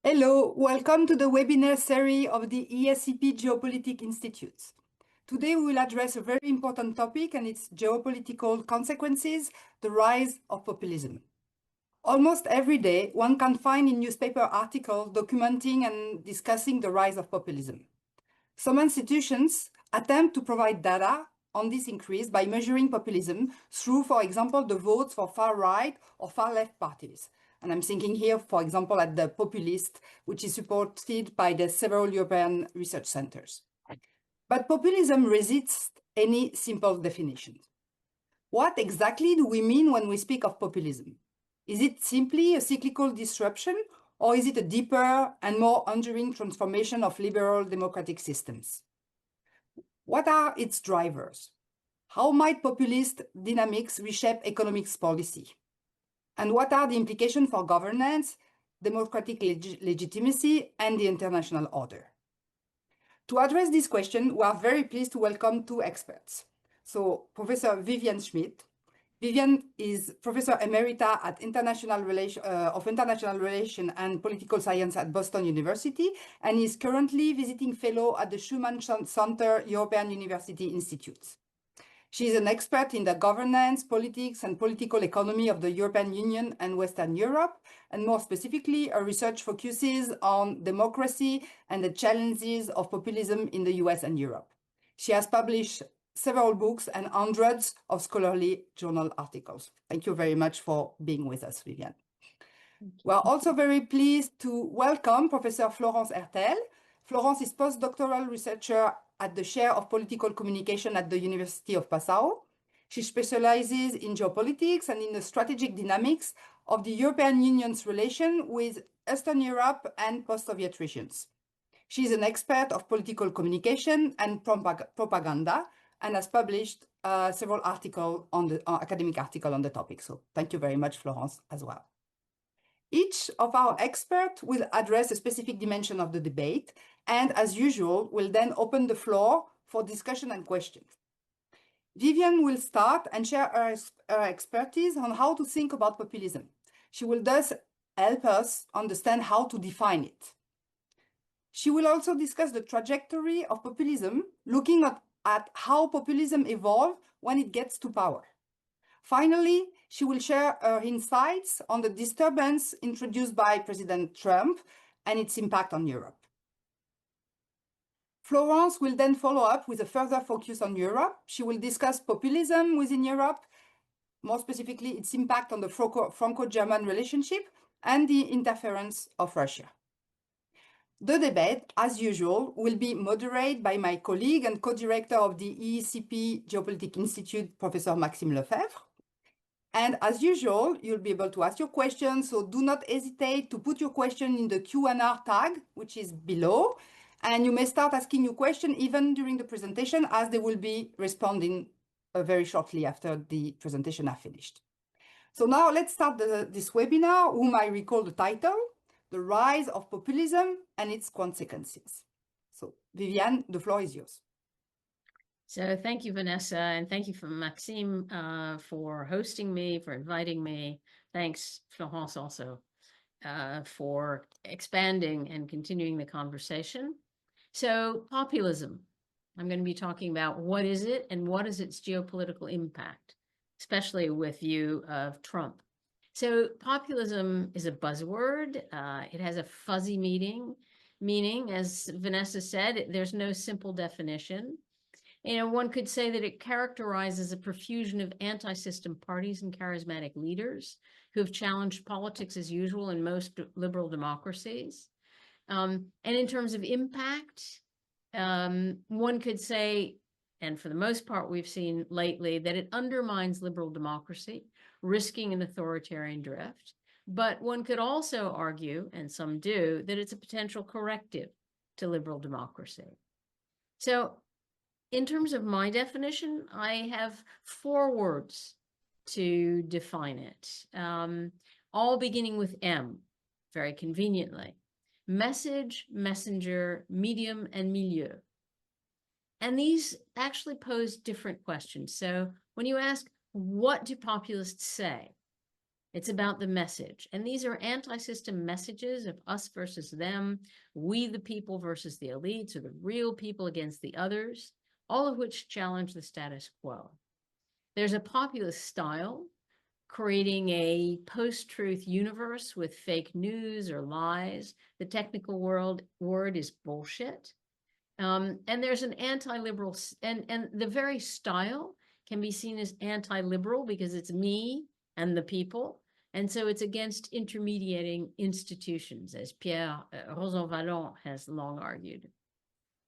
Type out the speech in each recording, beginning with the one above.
Hello, welcome to the webinar series of the ESCP Geopolitical Institute. Today we will address a very important topic and its geopolitical consequences, the rise of populism. Almost every day, one can find in newspaper articles documenting and discussing the rise of populism. Some institutions attempt to provide data on this increase by measuring populism through, for example, the votes for far-right or far-left parties. And I'm thinking here, for example, at the Populist, which is supported by the several European research centers. But populism resists any simple definition. What exactly do we mean when we speak of populism? Is it simply a cyclical disruption, or is it a deeper and more enduring transformation of liberal democratic systems? What are its drivers? How might populist dynamics reshape economic policy? And what are the implications for governance, democratic legitimacy, and the international order? To address this question, we are very pleased to welcome two experts. So, Professor Vivian Schmidt. Vivian is Professor Emerita at International Relations and Political Science at Boston University and is currently visiting fellow at the Schumann Center European University Institute. She is an expert in the governance, politics, and political economy of the European Union and Western Europe, and more specifically, her research focuses on democracy and the challenges of populism in the US and Europe. She has published several books and hundreds of scholarly journal articles. Thank you very much for being with us, Vivian. We are also very pleased to welcome Professor Florence Hertel. Florence is postdoctoral researcher at the chair of political communication at the University of Passau. She specializes in geopolitics and in the strategic dynamics of the European Union's relation with Eastern Europe and post-Soviet regions. She is an expert of political communication and propaganda and has published several articles on the academic article on the topic. So thank you very much, Florence, as well. Each of our experts will address a specific dimension of the debate, and as usual, will then open the floor for discussion and questions. Vivian will start and share her expertise on how to think about populism. She will thus help us understand how to define it. She will also discuss the trajectory of populism, looking at how populism evolves when it gets to power. Finally, she will share her insights on the disturbance introduced by President Trump and its impact on Europe. Florence will then follow up with a further focus on Europe. She will discuss populism within Europe, more specifically its impact on the Franco-German relationship and the interference of Russia. The debate, as usual, will be moderated by my colleague and co-director of the ESCP Geopolitical Institute, Professor Maxime Lefebvre. And as usual, you'll be able to ask your questions, so do not hesitate to put your question in the Q&A tag, which is below. And you may start asking your question even during the presentation, as they will be responding very shortly after the presentation are finished. So now let's start this webinar, whom I recall the title, The Rise of Populism and Its Consequences. So Viviane, the floor is yours. So thank you, Vanessa, and thank you for Maxime for hosting me, for inviting me. Thanks, Florence, also for expanding and continuing the conversation. So populism, I'm going to be talking about what is it and what is its geopolitical impact, especially with view of Trump. So populism is a buzzword. It has a fuzzy meaning, as Vanessa said, there's no simple definition. One could say that it characterizes a profusion of anti-system parties and charismatic leaders who have challenged politics as usual in most liberal democracies. And in terms of impact, one could say, and for the most part we've seen lately, that it undermines liberal democracy, risking an authoritarian drift. But one could also argue, and some do, that it's a potential corrective to liberal democracy. So in terms of my definition, I have 4 words to define it, all beginning with M, very conveniently. Message, messenger, medium, and milieu. And these actually pose different questions. So when you ask, what do populists say? It's about the message. And these are anti-system messages of us versus them, we the people versus the elites, or the real people against the others, all of which challenge the status quo. There's a populist style, creating a post-truth universe with fake news or lies. The technical word is bullshit. And there's an anti-liberal, and the very style can be seen as anti-liberal because it's me and the people. And so it's against intermediating institutions, as Pierre Rosanvallon has long argued.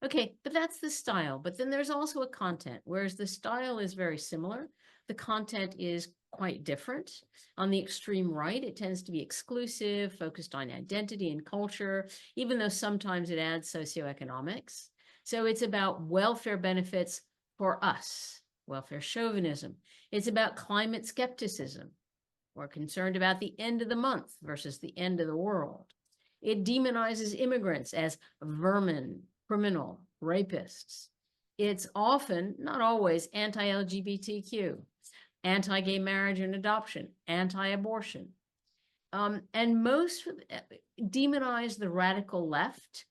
Okay, but that's the style. But then there's also a content, whereas the style is very similar. The content is quite different. On the extreme right, it tends to be exclusive, focused on identity and culture, even though sometimes it adds socioeconomics. So it's about welfare benefits for us, welfare chauvinism. It's about climate skepticism. We're concerned about the end of the month versus the end of the world. It demonizes immigrants as vermin, criminal, rapists. It's often, not always, anti-LGBTQ, anti-gay marriage and adoption, anti-abortion. And most demonize the radical left,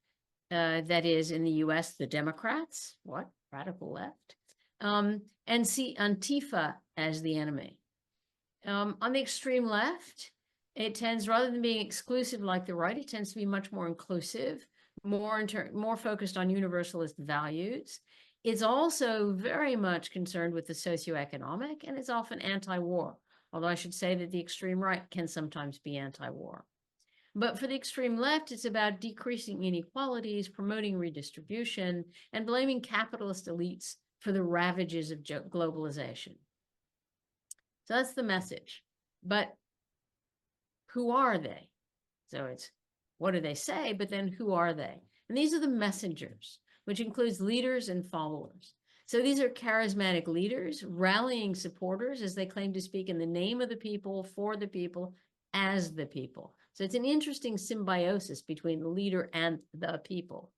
that is in the US, the Democrats, what, radical left, and see Antifa as the enemy. On the extreme left, it tends, rather than being exclusive like the right, it tends to be much more inclusive, more focused on universalist values. It's also very much concerned with the socio-economic, and it's often anti-war, although I should say that the extreme right can sometimes be anti-war. But for the extreme left, it's about decreasing inequalities, promoting redistribution, and blaming capitalist elites for the ravages of globalization. So that's the message. But who are they? So it's what do they say, but then who are they? And these are the messengers, which includes leaders and followers. So these are charismatic leaders rallying supporters as they claim to speak in the name of the people, for the people, as the people. So it's an interesting symbiosis between the leader and the people.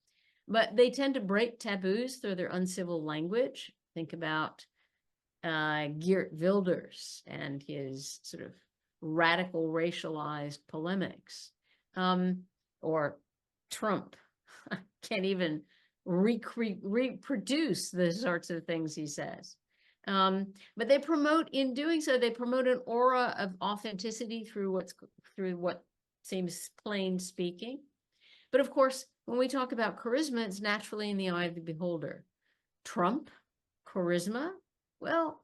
But they tend to break taboos through their uncivil language. Think about Geert Wilders and his sort of radical racialized polemics, or Trump. Can't even reproduce the sorts of things he says. But they promote, in doing so, they promote an aura of authenticity through what seems plain speaking. But of course, when we talk about charisma, it's naturally in the eye of the beholder. Trump, charisma, well,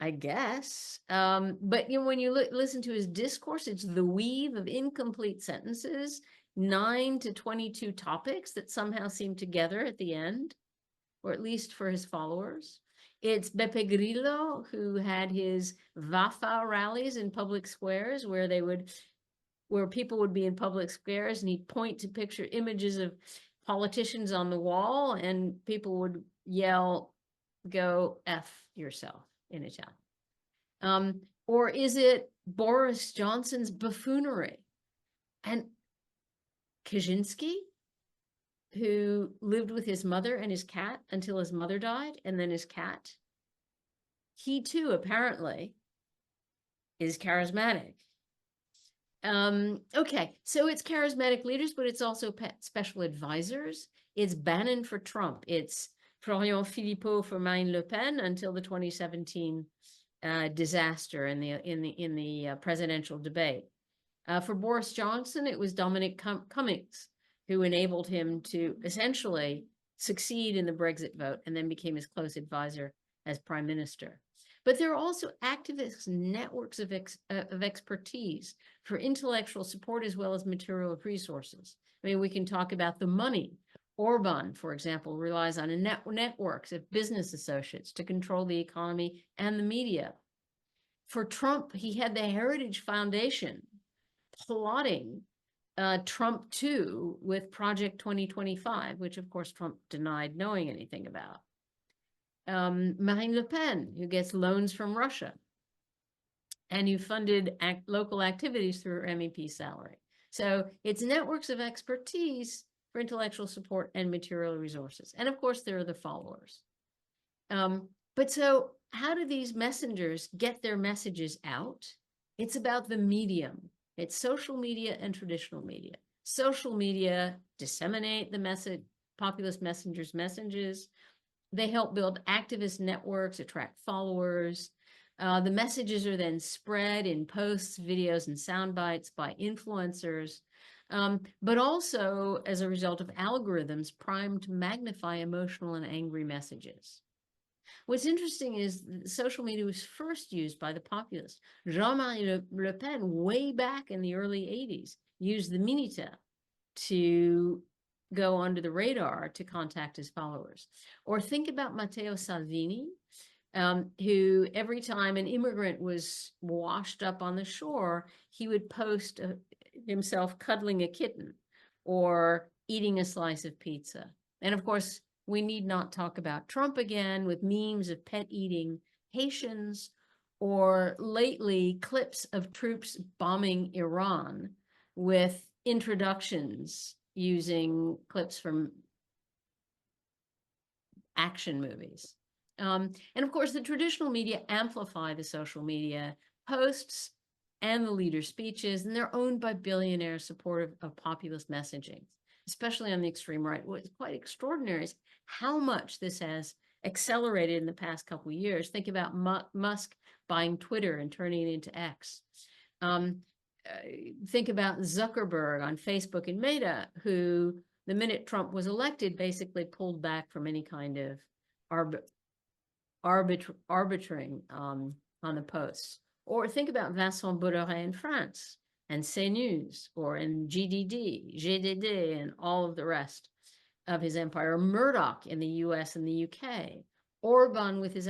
I guess. But when you listen to his discourse, it's the weave of incomplete sentences, 9 to 22 topics that somehow seem together at the end, or at least for his followers. It's Beppe Grillo, who had his Vafa rallies in public squares where people would be in public squares and he'd point to picture images of politicians on the wall and people would yell, "Go F yourself," in Italian. Or is it Boris Johnson's buffoonery? And Kaczynski, who lived with his mother and his cat until his mother died, and then his cat, he too apparently is charismatic. Okay, so it's charismatic leaders, but it's also special advisors. It's Bannon for Trump. It's Florian Philippot for Marine Le Pen until the 2017 disaster in the presidential debate. For Boris Johnson, it was Dominic Cummings who enabled him to essentially succeed in the Brexit vote and then became his close advisor as prime minister. But there are also activist networks of expertise for intellectual support as well as material resources. I mean, we can talk about the money. Orban, for example, relies on networks of business associates to control the economy and the media. For Trump, he had the Heritage Foundation plotting Trump 2 with Project 2025, which of course Trump denied knowing anything about. Marine Le Pen, who gets loans from Russia and who funded local activities through her MEP salary. So it's networks of expertise for intellectual support and material resources. And of course, there are the followers. But so how do these messengers get their messages out? It's about the medium. It's social media and traditional media. Social media disseminate the message, populist messengers' messages. They help build activist networks, attract followers. The messages are then spread in posts, videos, and sound bites by influencers, but also as a result of algorithms primed to magnify emotional and angry messages. What's interesting is social media was first used by the populists. Jean-Marie Le Pen, way back in the early 80s, used the Minitel to go under the radar to contact his followers. Or think about Matteo Salvini, who every time an immigrant was washed up on the shore, he would post himself cuddling a kitten or eating a slice of pizza. And of course, we need not talk about Trump again with memes of pet eating Haitians, or lately clips of troops bombing Iran with introductions using clips from action movies. And of course, the traditional media amplify the social media posts and the leader speeches, and they're owned by billionaires supportive of populist messaging, especially on the extreme right. What's quite extraordinary is how much this has accelerated in the past couple of years. Think about Musk buying Twitter and turning it into X. Think about Zuckerberg on Facebook and Meta, who the minute Trump was elected basically pulled back from any kind of arbitrating on the posts. Or think about Vincent Bolloré in France and CNews, or in GDD, and all of the rest of his empire. Murdoch in the US and the UK. Orban with his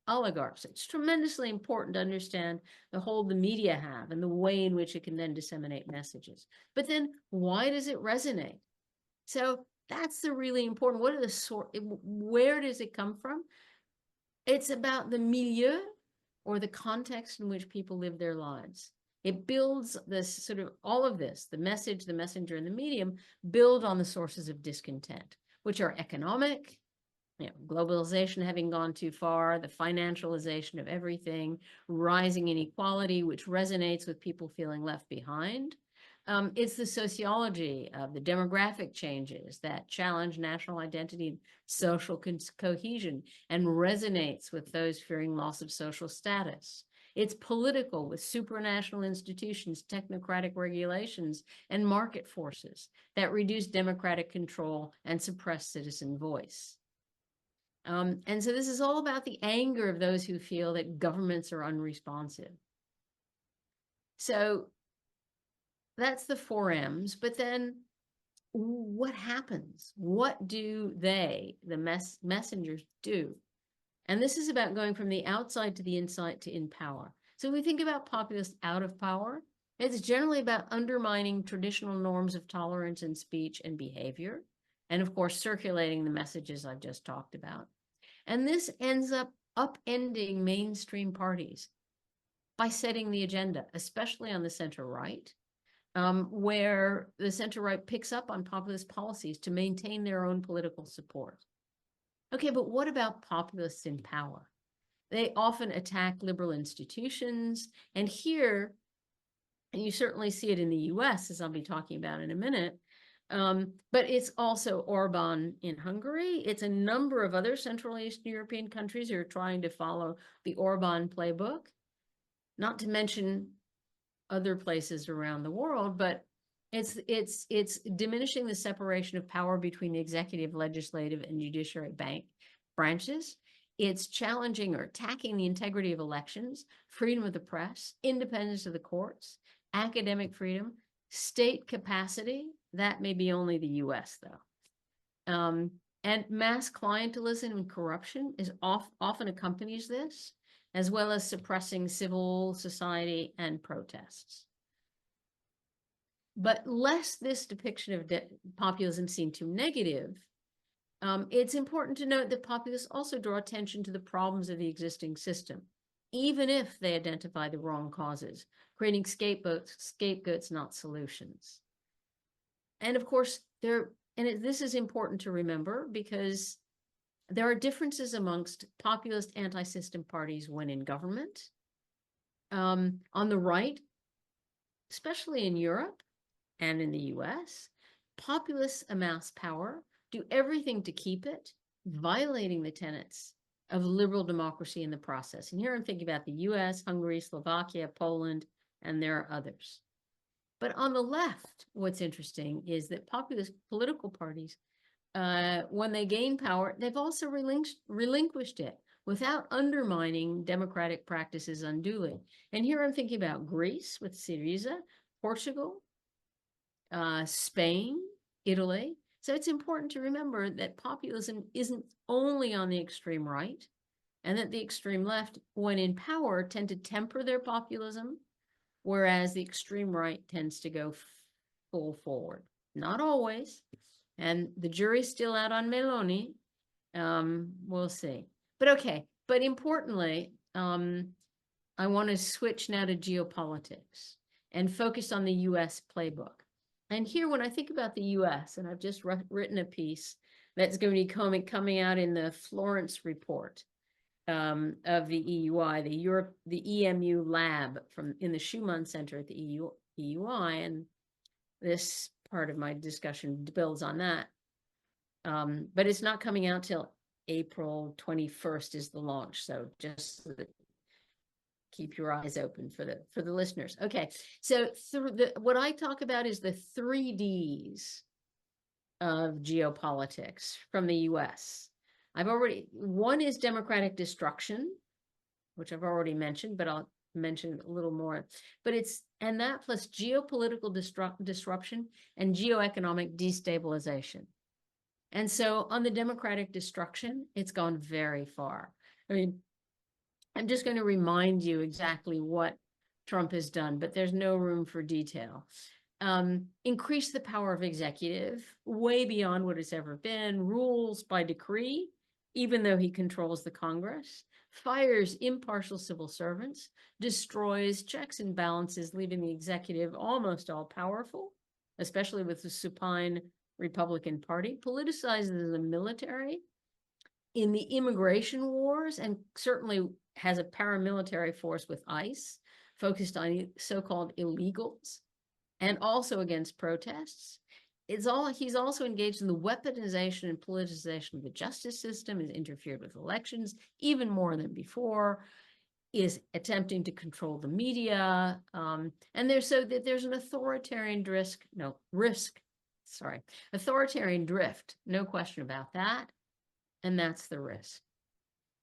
oligarchs. It's tremendously important to understand the hold the media have and the way in which it can then disseminate messages. But then why does it resonate? So that's the really important, what are the where does it come from? It's about the milieu, or the context in which people live their lives. It builds this sort of, all of this, the message, the messenger, and the medium build on the sources of discontent, which are economic, globalization having gone too far, the financialization of everything, rising inequality, which resonates with people feeling left behind. It's the sociology of the demographic changes that challenge national identity and social cohesion and resonates with those fearing loss of social status. It's political, with supranational institutions, technocratic regulations, and market forces that reduce democratic control and suppress citizen voice. And so this is all about the anger of those who feel that governments are unresponsive. So that's the 4 M's, but then what happens? What do they, the messengers, do? And this is about going from the outside to the inside to in power. So when we think about populists out of power, it's generally about undermining traditional norms of tolerance in speech and behavior, and of course, circulating the messages I've just talked about. And this ends up upending mainstream parties by setting the agenda, especially on the center right, where the center right picks up on populist policies to maintain their own political support. Okay, but what about populists in power? They often attack liberal institutions, and here, and you certainly see it in the US, as I'll be talking about in a minute, but it's also Orban in Hungary. It's a number of other Central Eastern European countries who are trying to follow the Orban playbook, not to mention other places around the world, but it's diminishing the separation of power between the executive, legislative, and judiciary branches. It's challenging or attacking the integrity of elections, freedom of the press, independence of the courts, academic freedom, state capacity. That may be only the US, though. And mass clientelism and corruption is often accompanies this, as well as suppressing civil society and protests. But lest this depiction of populism seem too negative, it's important to note that populists also draw attention to the problems of the existing system, even if they identify the wrong causes, creating scapegoats, not solutions. And of course, this is important to remember because there are differences amongst populist anti-system parties when in government, On the right, especially in Europe and in the US, populists amass power, do everything to keep it, violating the tenets of liberal democracy in the process. And here I'm thinking about the US, Hungary, Slovakia, Poland, and there are others. But on the left, what's interesting is that populist political parties, when they gain power, they've also relinquished it without undermining democratic practices unduly. And here I'm thinking about Greece with Syriza, Portugal, Spain, Italy. So it's important to remember that populism isn't only on the extreme right, and that the extreme left, when in power, tend to temper their populism, whereas the extreme right tends to go full forward. Not always. And the jury's still out on Meloni. We'll see. But okay. But importantly, I want to switch now to geopolitics and focus on the US playbook. And here, when I think about the US, and I've just written a piece that's going to be coming out in the Florence report of the EUI, the EMU lab in the Schumann Center at the EUI, and this part of my discussion builds on that. But it's not coming out till April 21st is the launch, so just keep your eyes open for the listeners. Okay, so what I talk about is the 3Ds of geopolitics from the US. One is democratic destruction, which I've already mentioned, but I'll mention a little more. But and that plus geopolitical disruption and geoeconomic destabilization. And so on the democratic destruction, it's gone very far. I mean, I'm just going to remind you exactly what Trump has done, but there's no room for detail. Increase the power of executive way beyond what it's ever been, rules by decree, even though he controls the Congress, fires impartial civil servants, destroys checks and balances, leaving the executive almost all powerful, especially with the supine Republican Party, politicizes the military in the immigration wars, and certainly has a paramilitary force with ICE focused on so-called illegals and also against protests. He's also engaged in the weaponization and politicization of the justice system, has interfered with elections even more than before, is attempting to control the media, and there's an authoritarian authoritarian drift, no question about that, and that's the risk.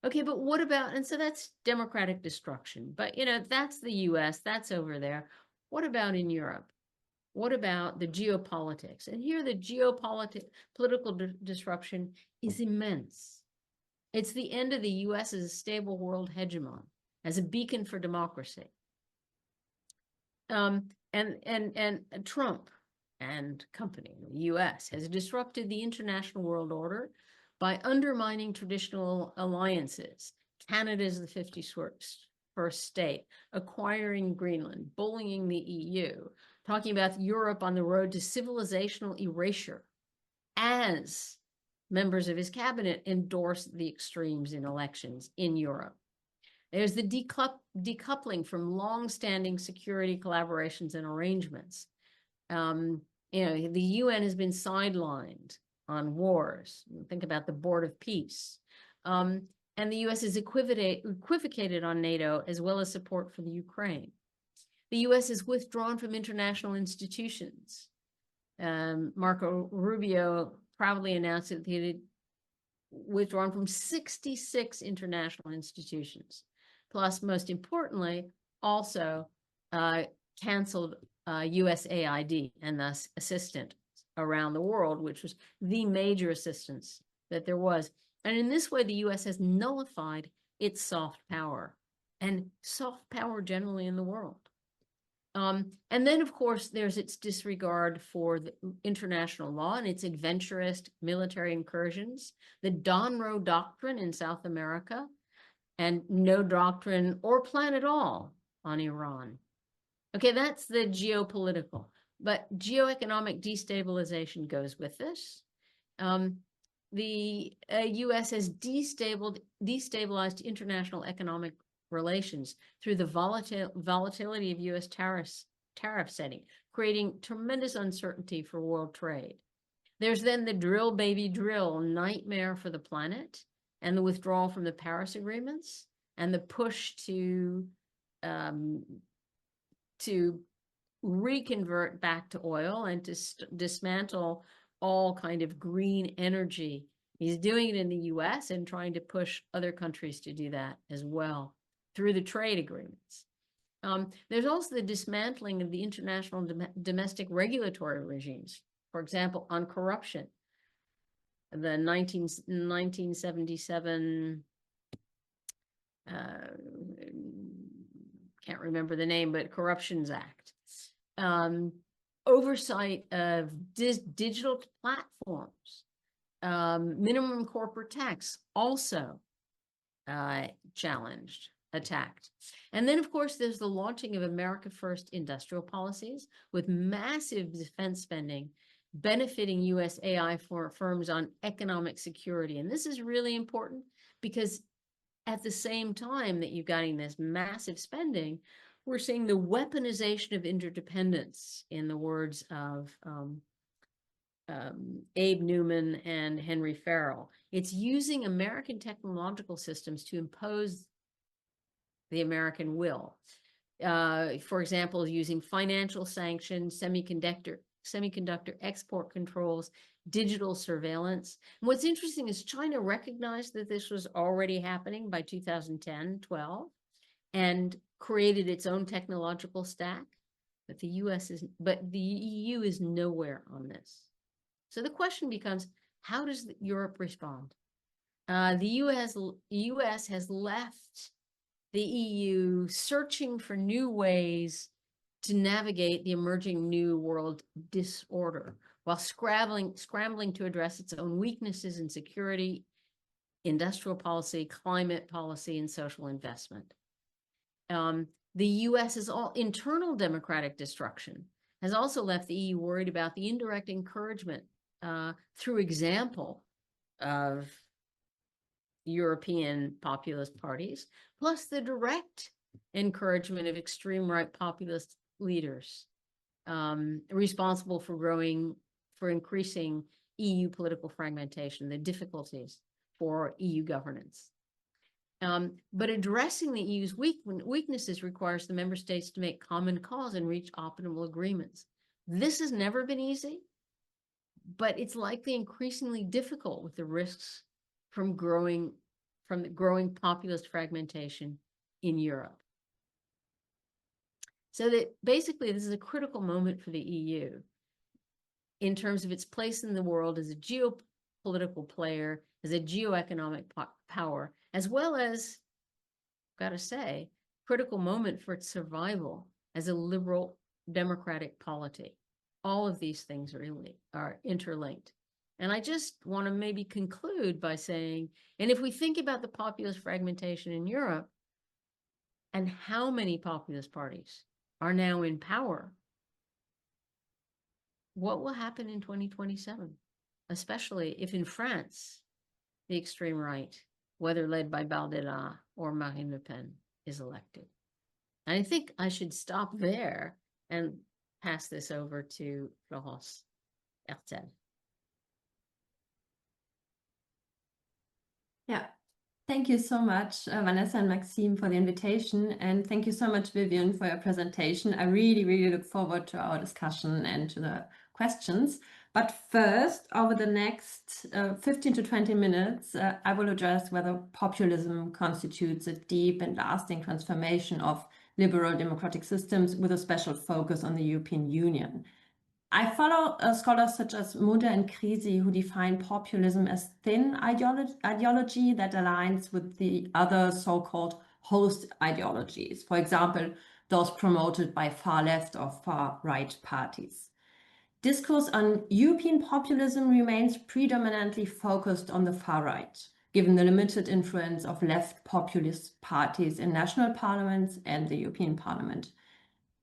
Okay, but what about, and so that's democratic destruction, but that's the US, that's over there. What about in Europe? What about the geopolitics? And here the political disruption is immense. It's the end of the US as a stable world hegemon, as a beacon for democracy. And Trump and company, the US, has disrupted the international world order by undermining traditional alliances. Canada is the 51st state, acquiring Greenland, bullying the EU, talking about Europe on the road to civilizational erasure, as members of his cabinet endorse the extremes in elections in Europe. There's the decoupling from long-standing security collaborations and arrangements. The UN has been sidelined on wars. Think about the Board of Peace. And the US is equivocated on NATO, as well as support for the Ukraine. The US is withdrawn from international institutions. Marco Rubio proudly announced that he had withdrawn from 66 international institutions. Plus, most importantly, also canceled USAID and thus assistance around the world, which was the major assistance that there was. And in this way, the US has nullified its soft power and soft power generally in the world. And then, of course, there's its disregard for the international law and its adventurous military incursions, the Donroe Doctrine in South America, and no doctrine or plan at all on Iran. Okay, that's the geopolitical, but geoeconomic destabilization goes with this. The US has destabilized international economic relations through the volatility of U.S. tariff setting, creating tremendous uncertainty for world trade. There's then the drill, baby, drill nightmare for the planet, and the withdrawal from the Paris agreements, and the push to reconvert back to oil and to dismantle all kind of green energy. He's doing it in the US and trying to push other countries to do that as well through the trade agreements. There's also the dismantling of the international domestic regulatory regimes, for example, on corruption. The 1977, can't remember the name, but Corruptions Act. Oversight of digital platforms, minimum corporate tax, also challenged, attacked. And then, of course, there's the launching of America First industrial policies with massive defense spending benefiting U.S. AI firms on economic security. And this is really important because at the same time that you're getting this massive spending, we're seeing the weaponization of interdependence, in the words of Abe Newman and Henry Farrell. It's using American technological systems to impose the American will. For example, using financial sanctions, semiconductor export controls, digital surveillance. And what's interesting is China recognized that this was already happening by 2010-12 and created its own technological stack. But the EU is nowhere on this. So the question becomes, how does Europe respond? The US has left the EU searching for new ways to navigate the emerging new world disorder, while scrambling to address its own weaknesses in security, industrial policy, climate policy, and social investment. The US's internal democratic destruction has also left the EU worried about the indirect encouragement through example of European populist parties, plus the direct encouragement of extreme right populist leaders responsible for increasing EU political fragmentation, the difficulties for EU governance. But addressing the EU's weaknesses requires the member states to make common cause and reach optimal agreements. This has never been easy, but it's likely increasingly difficult with the risks from the growing populist fragmentation in Europe. So that basically this is a critical moment for the EU in terms of its place in the world as a geopolitical player, as a geoeconomic power, as well as, gotta say, critical moment for its survival as a liberal democratic polity. All of these things are interlinked. And I just want to maybe conclude by saying, and if we think about the populist fragmentation in Europe and how many populist parties are now in power, what will happen in 2027? Especially if in France, the extreme right, whether led by Bardella or Marine Le Pen, is elected. And I think I should stop there and pass this over to Florence Hertel. Yeah, thank you so much, Vanessa and Maxime, for the invitation. And thank you so much, Vivian, for your presentation. I really, really look forward to our discussion and to the questions. But first, over the next 15 to 20 minutes, I will address whether populism constitutes a deep and lasting transformation of liberal democratic systems with a special focus on the European Union. I follow scholars such as Muda and Krisi, who define populism as thin ideology that aligns with the other so-called host ideologies, for example, those promoted by far left or far right parties. Discourse on European populism remains predominantly focused on the far right, given the limited influence of left populist parties in national parliaments and the European Parliament.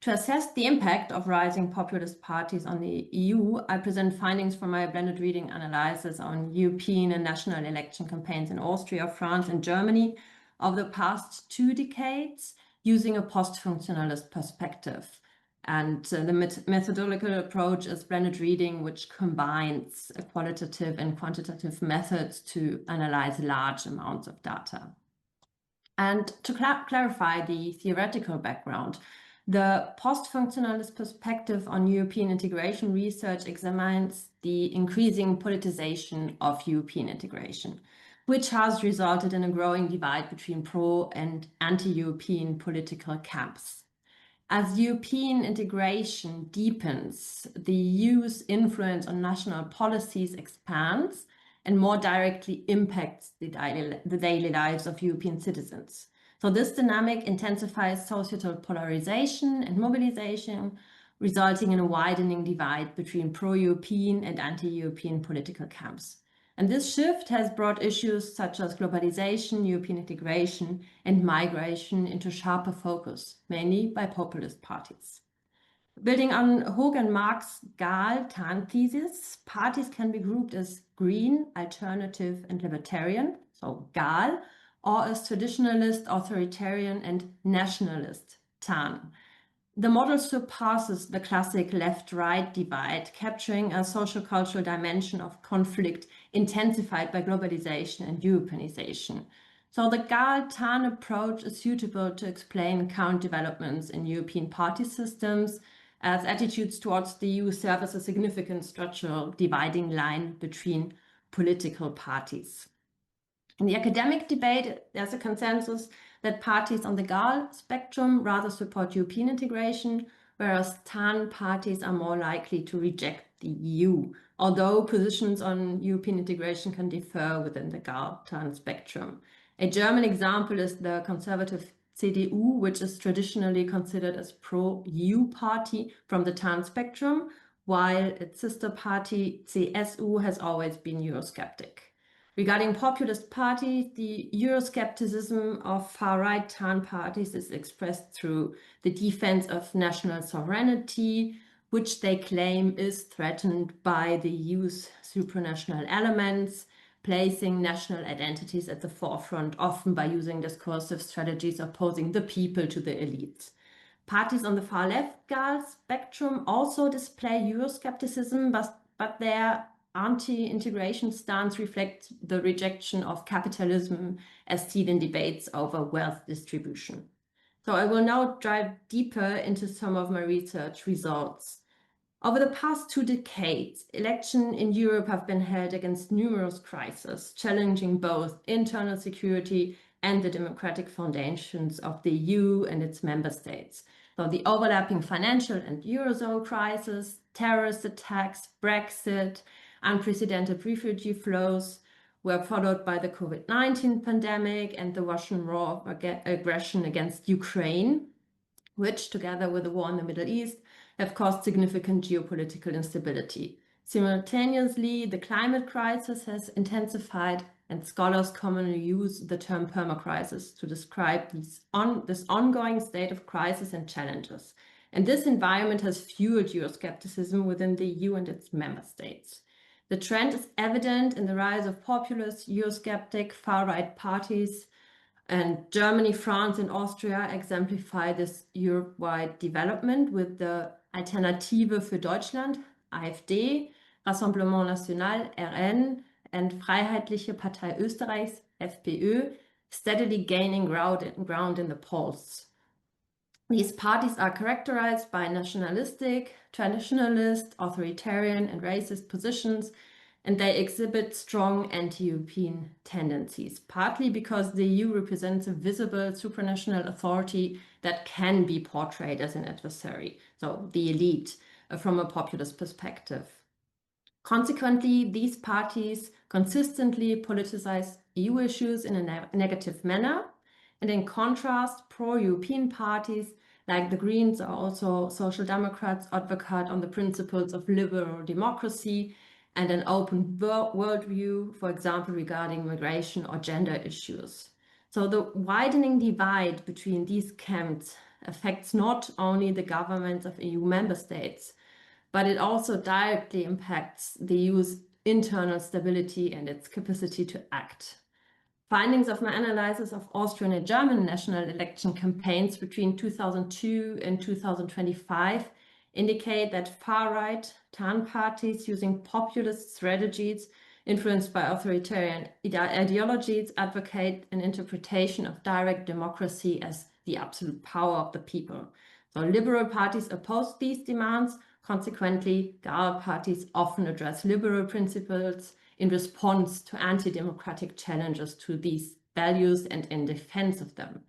To assess the impact of rising populist parties on the EU, I present findings from my blended reading analysis on European and national election campaigns in Austria, France, and Germany, over the past 2 decades using a post-functionalist perspective. And the methodological approach is blended reading, which combines qualitative and quantitative methods to analyze large amounts of data. And to clarify the theoretical background, the post-functionalist perspective on European integration research examines the increasing politicization of European integration, which has resulted in a growing divide between pro- and anti-European political camps. As European integration deepens, the EU's influence on national policies expands and more directly impacts the daily lives of European citizens. So this dynamic intensifies societal polarization and mobilization, resulting in a widening divide between pro-European and anti-European political camps. And this shift has brought issues such as globalization, European integration, and migration into sharper focus, mainly by populist parties. Building on Hoog and Mark's Gaal-Tan thesis, parties can be grouped as green, alternative, and libertarian, so Gaal, or as traditionalist, authoritarian, and nationalist, Tan. The model surpasses the classic left-right divide, capturing a social-cultural dimension of conflict intensified by globalization and Europeanization. So the Gaal-Tan approach is suitable to explain current developments in European party systems, as attitudes towards the EU serve as a significant structural dividing line between political parties. In the academic debate, there's a consensus that parties on the Gaal spectrum rather support European integration, whereas Tan parties are more likely to reject the EU, although positions on European integration can differ within the Gaal-Tan spectrum. A German example is the conservative CDU, which is traditionally considered as pro-EU party from the Tan spectrum, while its sister party CSU has always been Eurosceptic. Regarding populist parties, the Euroscepticism of far-right Tan parties is expressed through the defense of national sovereignty, which they claim is threatened by the EU's supranational elements, placing national identities at the forefront, often by using discursive strategies opposing the people to the elites. Parties on the far left Gaal spectrum also display Euroscepticism, but their anti-integration stance reflects the rejection of capitalism as seen in debates over wealth distribution. So I will now dive deeper into some of my research results. Over the past 2 decades, elections in Europe have been held against numerous crises, challenging both internal security and the democratic foundations of the EU and its member states. So the overlapping financial and Eurozone crisis, terrorist attacks, Brexit, unprecedented refugee flows were followed by the COVID-19 pandemic and the Russian raw aggression against Ukraine, which, together with the war in the Middle East, have caused significant geopolitical instability. Simultaneously, the climate crisis has intensified, and scholars commonly use the term permacrisis to describe this ongoing state of crisis and challenges. And this environment has fueled Euroscepticism within the EU and its member states. The trend is evident in the rise of populist, Eurosceptic, far-right parties, and Germany, France, and Austria exemplify this Europe-wide development with the Alternative für Deutschland, AfD, Rassemblement National, RN, and Freiheitliche Partei Österreichs, FPÖ, steadily gaining ground in the polls. These parties are characterized by nationalistic, traditionalist, authoritarian, and racist positions, and they exhibit strong anti-European tendencies, partly because the EU represents a visible supranational authority that can be portrayed as an adversary, so the elite, from a populist perspective. Consequently, these parties consistently politicize EU issues in a negative manner, and in contrast, pro-European parties like the Greens are also social democrats advocate on the principles of liberal democracy and an open worldview, for example, regarding migration or gender issues. So the widening divide between these camps affects not only the governments of EU member states, but it also directly impacts the EU's internal stability and its capacity to act. Findings of my analysis of Austrian and German national election campaigns between 2002 and 2025 indicate that far-right TAN parties using populist strategies influenced by authoritarian ideologies advocate an interpretation of direct democracy as the absolute power of the people. So liberal parties oppose these demands. Consequently, Gaull parties often address liberal principles in response to anti-democratic challenges to these values and in defense of them.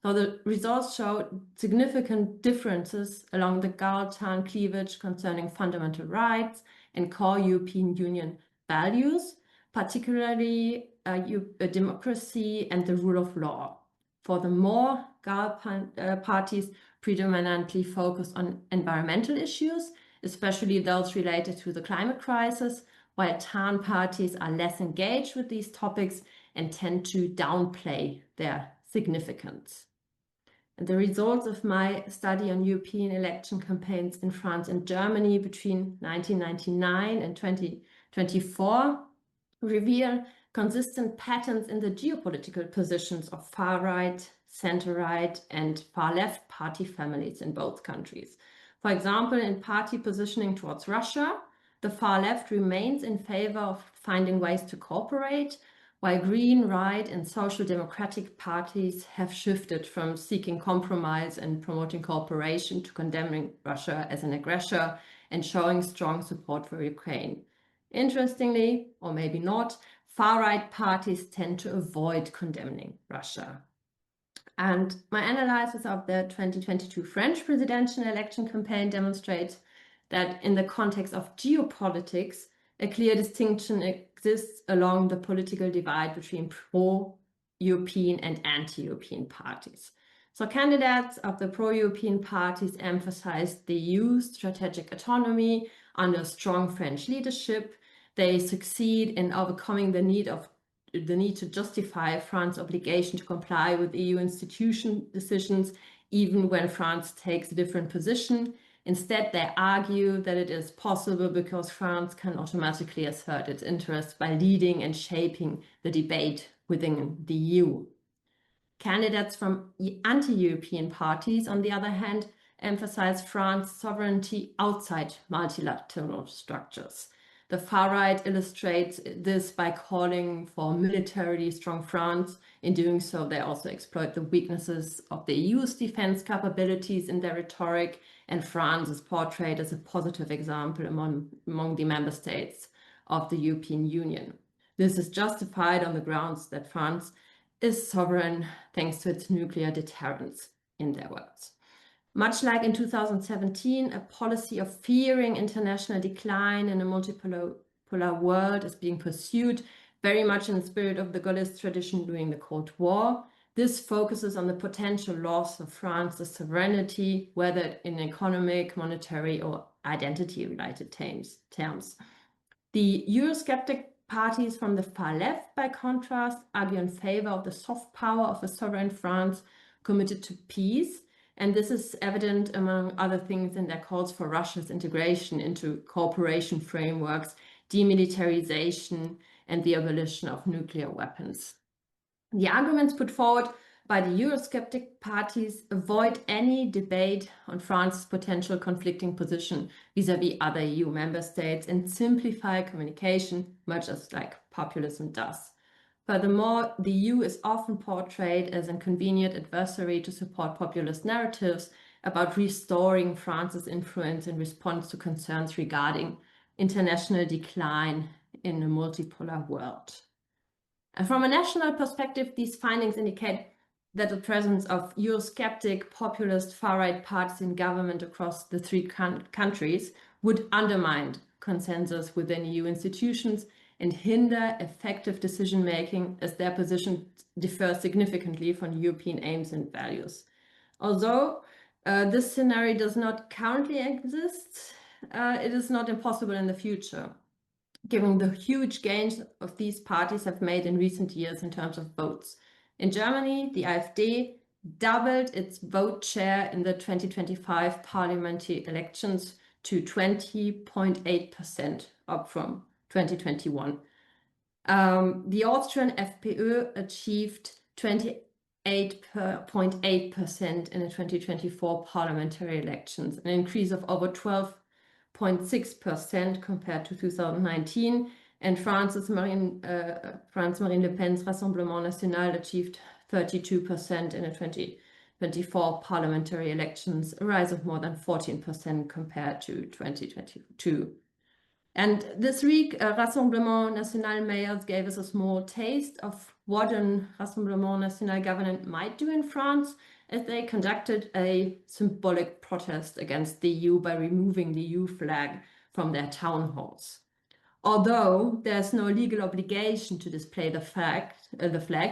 So the results show significant differences along the Gaull-TAN cleavage concerning fundamental rights and core European Union values, particularly democracy and the rule of law. Furthermore, Gaull parties predominantly focus on environmental issues, especially those related to the climate crisis, while TAN parties are less engaged with these topics and tend to downplay their significance. And the results of my study on European election campaigns in France and Germany between 1999 and 2024 reveal consistent patterns in the geopolitical positions of far-right, center-right, and far-left party families in both countries. For example, in party positioning towards Russia, the far left remains in favor of finding ways to cooperate, while green, right, and social democratic parties have shifted from seeking compromise and promoting cooperation to condemning Russia as an aggressor and showing strong support for Ukraine. Interestingly, or maybe not, far-right parties tend to avoid condemning Russia. And my analysis of the 2022 French presidential election campaign demonstrates that in the context of geopolitics, a clear distinction exists along the political divide between pro-European and anti-European parties. So candidates of the pro-European parties emphasized the EU's strategic autonomy under strong French leadership. They succeed in overcoming the need to justify France's obligation to comply with EU institution decisions, even when France takes a different position. Instead, they argue that it is possible because France can automatically assert its interests by leading and shaping the debate within the EU. Candidates from anti-European parties, on the other hand, emphasize France's sovereignty outside multilateral structures. The far right illustrates this by calling for militarily strong France. In doing so, they also exploit the weaknesses of the EU's defense capabilities in their rhetoric, and France is portrayed as a positive example among the member states of the European Union. This is justified on the grounds that France is sovereign thanks to its nuclear deterrence, in their words. Much like in 2017, a policy of fearing international decline in a multipolar world is being pursued, very much in the spirit of the Gaullist tradition during the Cold War. This focuses on the potential loss of France's sovereignty, whether in economic, monetary, or identity-related terms. The Eurosceptic parties from the far left, by contrast, argue in favor of the soft power of a sovereign France committed to peace. And this is evident, among other things, in their calls for Russia's integration into cooperation frameworks, demilitarization, and the abolition of nuclear weapons. The arguments put forward by the Eurosceptic parties avoid any debate on France's potential conflicting position vis-à-vis other EU member states and simplify communication, much as like populism does. Furthermore, the EU is often portrayed as a convenient adversary to support populist narratives about restoring France's influence in response to concerns regarding international decline in a multipolar world. And from a national perspective, these findings indicate that the presence of Eurosceptic, populist, far-right parties in government across the three countries would undermine consensus within EU institutions and hinder effective decision-making, as their position differs significantly from European aims and values. Although this scenario does not currently exist, it is not impossible in the future, given the huge gains of these parties have made in recent years in terms of votes. In Germany, the AfD doubled its vote share in the 2025 parliamentary elections to 20.8%, up from 2021. The Austrian FPÖ achieved 28.8% in the 2024 parliamentary elections, an increase of over 12.6% compared to 2019. And France Marine Le Pen's Rassemblement National achieved 32% in the 2024 parliamentary elections, a rise of more than 14% compared to 2022. And this week, Rassemblement National mayors gave us a small taste of what a Rassemblement National government might do in France, as they conducted a symbolic protest against the EU by removing the EU flag from their town halls. Although there's no legal obligation to display the flag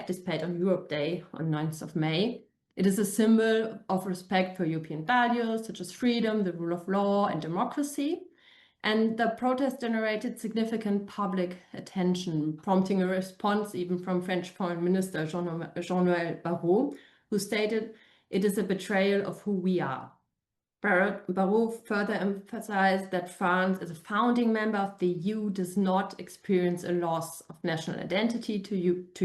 displayed on Europe Day on 9th of May, it is a symbol of respect for European values such as freedom, the rule of law, and democracy. And the protest generated significant public attention, prompting a response even from French Foreign Minister Jean-Noël Barrot, who stated, "It is a betrayal of who we are." Barrot further emphasized that France, as a founding member of the EU, does not experience a loss of national identity to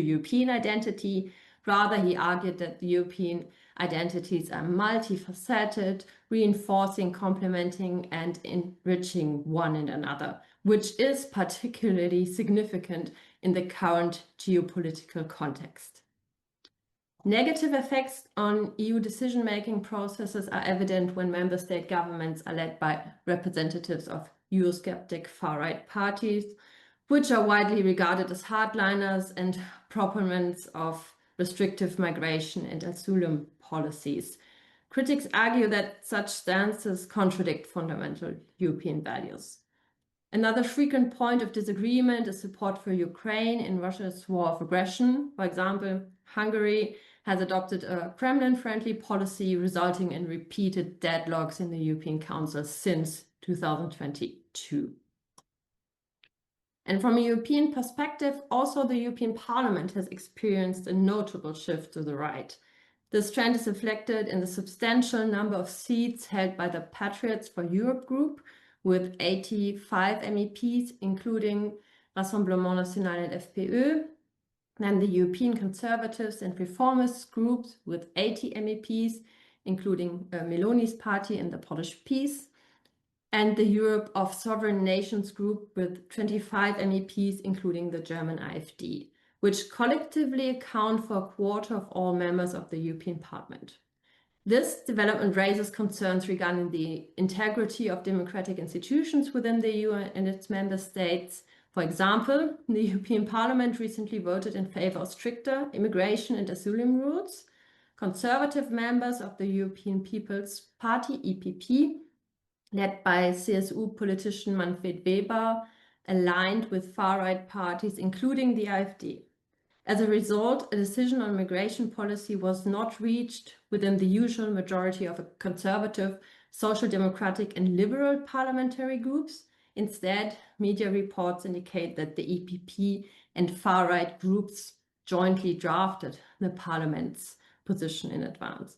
European identity. Rather, he argued that the European identities are multifaceted, reinforcing, complementing, and enriching one another, which is particularly significant in the current geopolitical context. Negative effects on EU decision-making processes are evident when member state governments are led by representatives of Eurosceptic far-right parties, which are widely regarded as hardliners and proponents of restrictive migration and asylum policies. Critics argue that such stances contradict fundamental European values. Another frequent point of disagreement is support for Ukraine in Russia's war of aggression. For example, Hungary has adopted a Kremlin-friendly policy, resulting in repeated deadlocks in the European Council since 2022. And from a European perspective, also the European Parliament has experienced a notable shift to the right. This trend is reflected in the substantial number of seats held by the Patriots for Europe group, with 85 MEPs, including Rassemblement National and FPÖ, and the European Conservatives and Reformists groups with 80 MEPs, including Meloni's party and the Polish PiS, and the Europe of Sovereign Nations group with 25 MEPs, including the German AfD, which collectively account for a quarter of all members of the European Parliament. This development raises concerns regarding the integrity of democratic institutions within the EU and its member states. For example, the European Parliament recently voted in favor of stricter immigration and asylum rules. Conservative members of the European People's Party, EPP, led by CSU politician Manfred Weber, aligned with far-right parties, including the AfD. As a result, a decision on migration policy was not reached within the usual majority of a conservative, social democratic and liberal parliamentary groups. Instead, media reports indicate that the EPP and far-right groups jointly drafted the parliament's position in advance.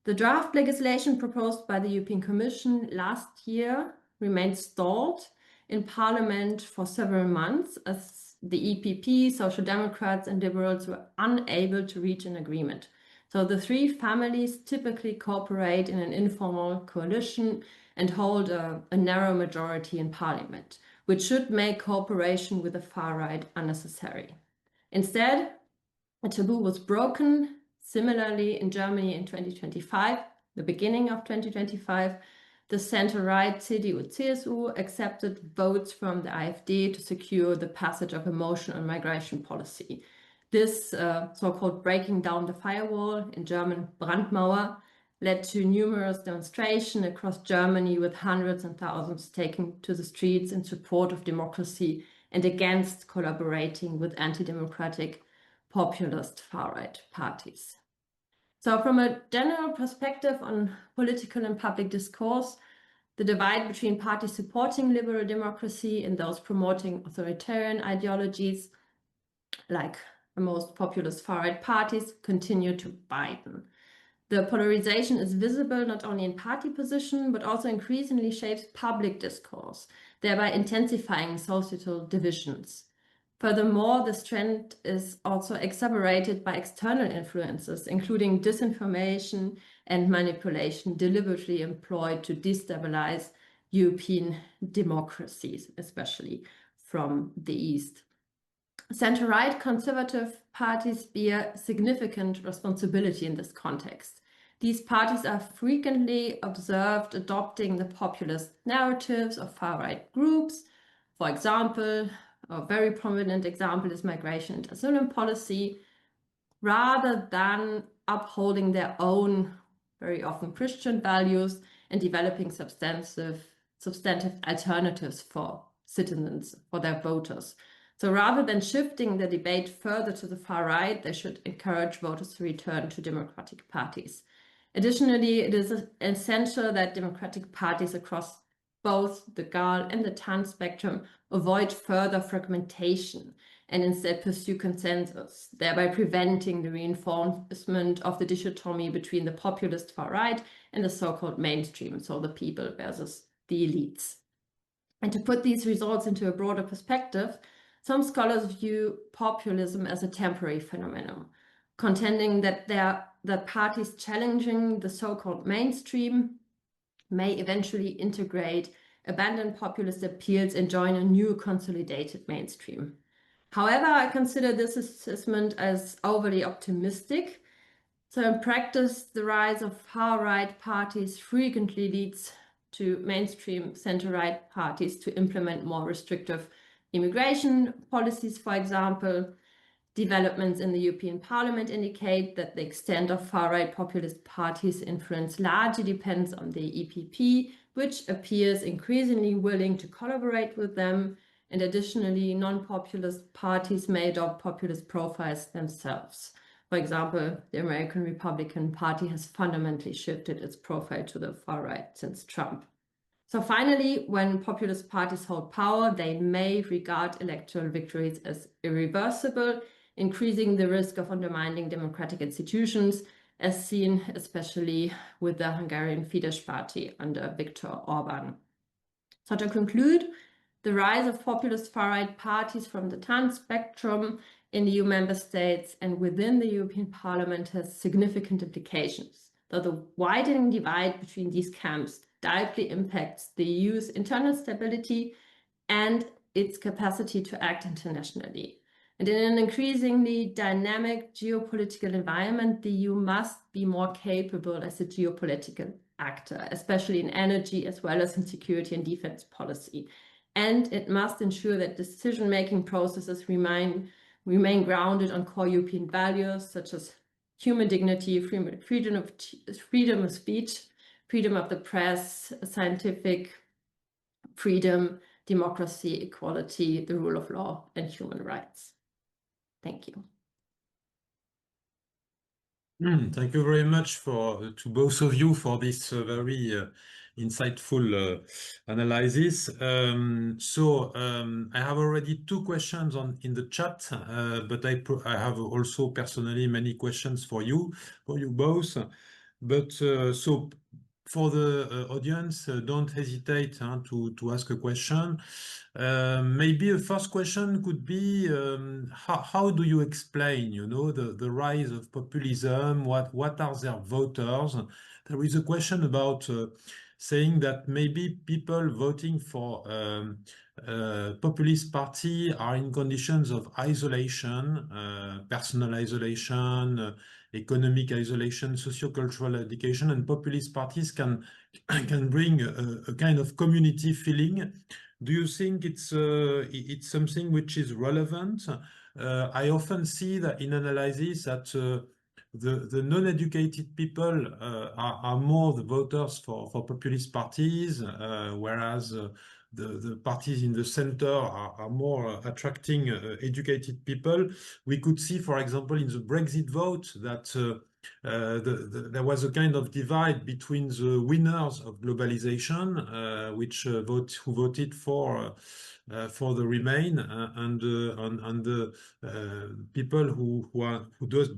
The draft legislation proposed by the European Commission last year remained stalled in Parliament for several months, as the EPP, Social Democrats and Liberals were unable to reach an agreement. So the three families typically cooperate in an informal coalition and hold a narrow majority in Parliament, which should make cooperation with the far right unnecessary. Instead, a taboo was broken. Similarly, in Germany in 2025, the beginning of 2025, the center-right CDU-CSU accepted votes from the AfD to secure the passage of a motion on migration policy. This so-called breaking down the firewall, in German Brandmauer, led to numerous demonstrations across Germany, with hundreds and thousands taking to the streets in support of democracy and against collaborating with anti-democratic populist far-right parties. So from a general perspective on political and public discourse, the divide between parties supporting liberal democracy and those promoting authoritarian ideologies, like the most populist far-right parties, continue to widen. The polarization is visible not only in party position, but also increasingly shapes public discourse, thereby intensifying societal divisions. Furthermore, this trend is also exacerbated by external influences, including disinformation and manipulation deliberately employed to destabilize European democracies, especially from the East. Center-right conservative parties bear significant responsibility in this context. These parties are frequently observed adopting the populist narratives of far-right groups. For example, a very prominent example is migration and asylum policy, rather than upholding their own, very often Christian values and developing substantive alternatives for citizens, for their voters. So rather than shifting the debate further to the far right, they should encourage voters to return to democratic parties. Additionally, it is essential that democratic parties across both the Gal and the Tan spectrum avoid further fragmentation and instead pursue consensus, thereby preventing the reinforcement of the dichotomy between the populist far right and the so-called mainstream, so the people versus the elites. And to put these results into a broader perspective, some scholars view populism as a temporary phenomenon, contending that parties challenging the so-called mainstream may eventually integrate, abandon populist appeals, and join a new consolidated mainstream. However, I consider this assessment as overly optimistic. So in practice, the rise of far-right parties frequently leads to mainstream center-right parties to implement more restrictive immigration policies, for example. Developments in the European Parliament indicate that the extent of far-right populist parties' influence largely depends on the EPP, which appears increasingly willing to collaborate with them. And additionally, non-populist parties may adopt populist profiles themselves. For example, the American Republican Party has fundamentally shifted its profile to the far right since Trump. So finally, when populist parties hold power, they may regard electoral victories as irreversible, increasing the risk of undermining democratic institutions, as seen especially with the Hungarian Fidesz party under Viktor Orban. So to conclude, the rise of populist far-right parties from the Tan spectrum in the EU member states and within the European Parliament has significant implications, though the widening divide between these camps directly impacts the EU's internal stability and its capacity to act internationally. And in an increasingly dynamic geopolitical environment, the EU must be more capable as a geopolitical actor, especially in energy as well as in security and defense policy. And it must ensure that decision-making processes remain grounded on core European values such as human dignity, freedom of speech, freedom of the press, scientific freedom, democracy, equality, the rule of law, and human rights. Thank you. Thank you very much to both of you for this very insightful analysis. I have already two questions in the chat, but I have also personally many questions for you both. But so for the audience, don't hesitate to ask a question. Maybe a first question could be, how do you explain, the rise of populism? What are their voters? There is a question about saying that maybe people voting for populist party are in conditions of isolation, personal isolation, economic isolation, sociocultural education, and populist parties can bring a kind of community feeling. Do you think it's something which is relevant? I often see that in analysis that the non-educated people are more the voters for populist parties, whereas the parties in the center are more attracting educated people. We could see, for example, in the Brexit vote that there was a kind of divide between the winners of globalization, who voted for the Remain, and the people who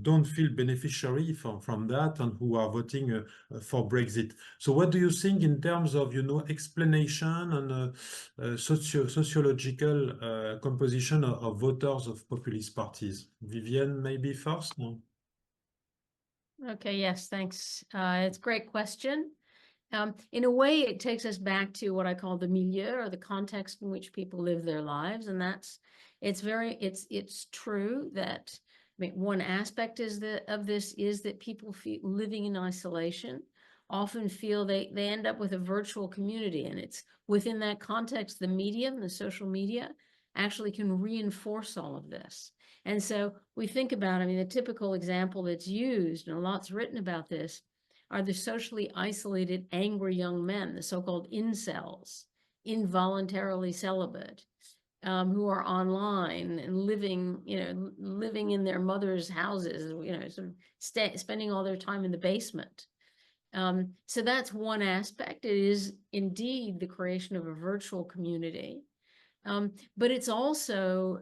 don't feel beneficiary from that and who are voting for Brexit. So, what do you think in terms of explanation and sociological composition of voters of populist parties? Vivienne, maybe first. No? Okay, yes, thanks. It's a great question. In a way, it takes us back to what I call the milieu, or the context in which people live their lives, and it's true that, I mean, one aspect of this is that people living in isolation often feel they end up with a virtual community, and it's within that context the medium, the social media, actually can reinforce all of this. And so we think about, I mean, the typical example that's used, and a lot's written about this, are the socially isolated, angry young men, the so-called incels, involuntarily celibate, who are online and living in their mother's houses, sort of spending all their time in the basement. So that's one aspect. It is indeed the creation of a virtual community, but it's also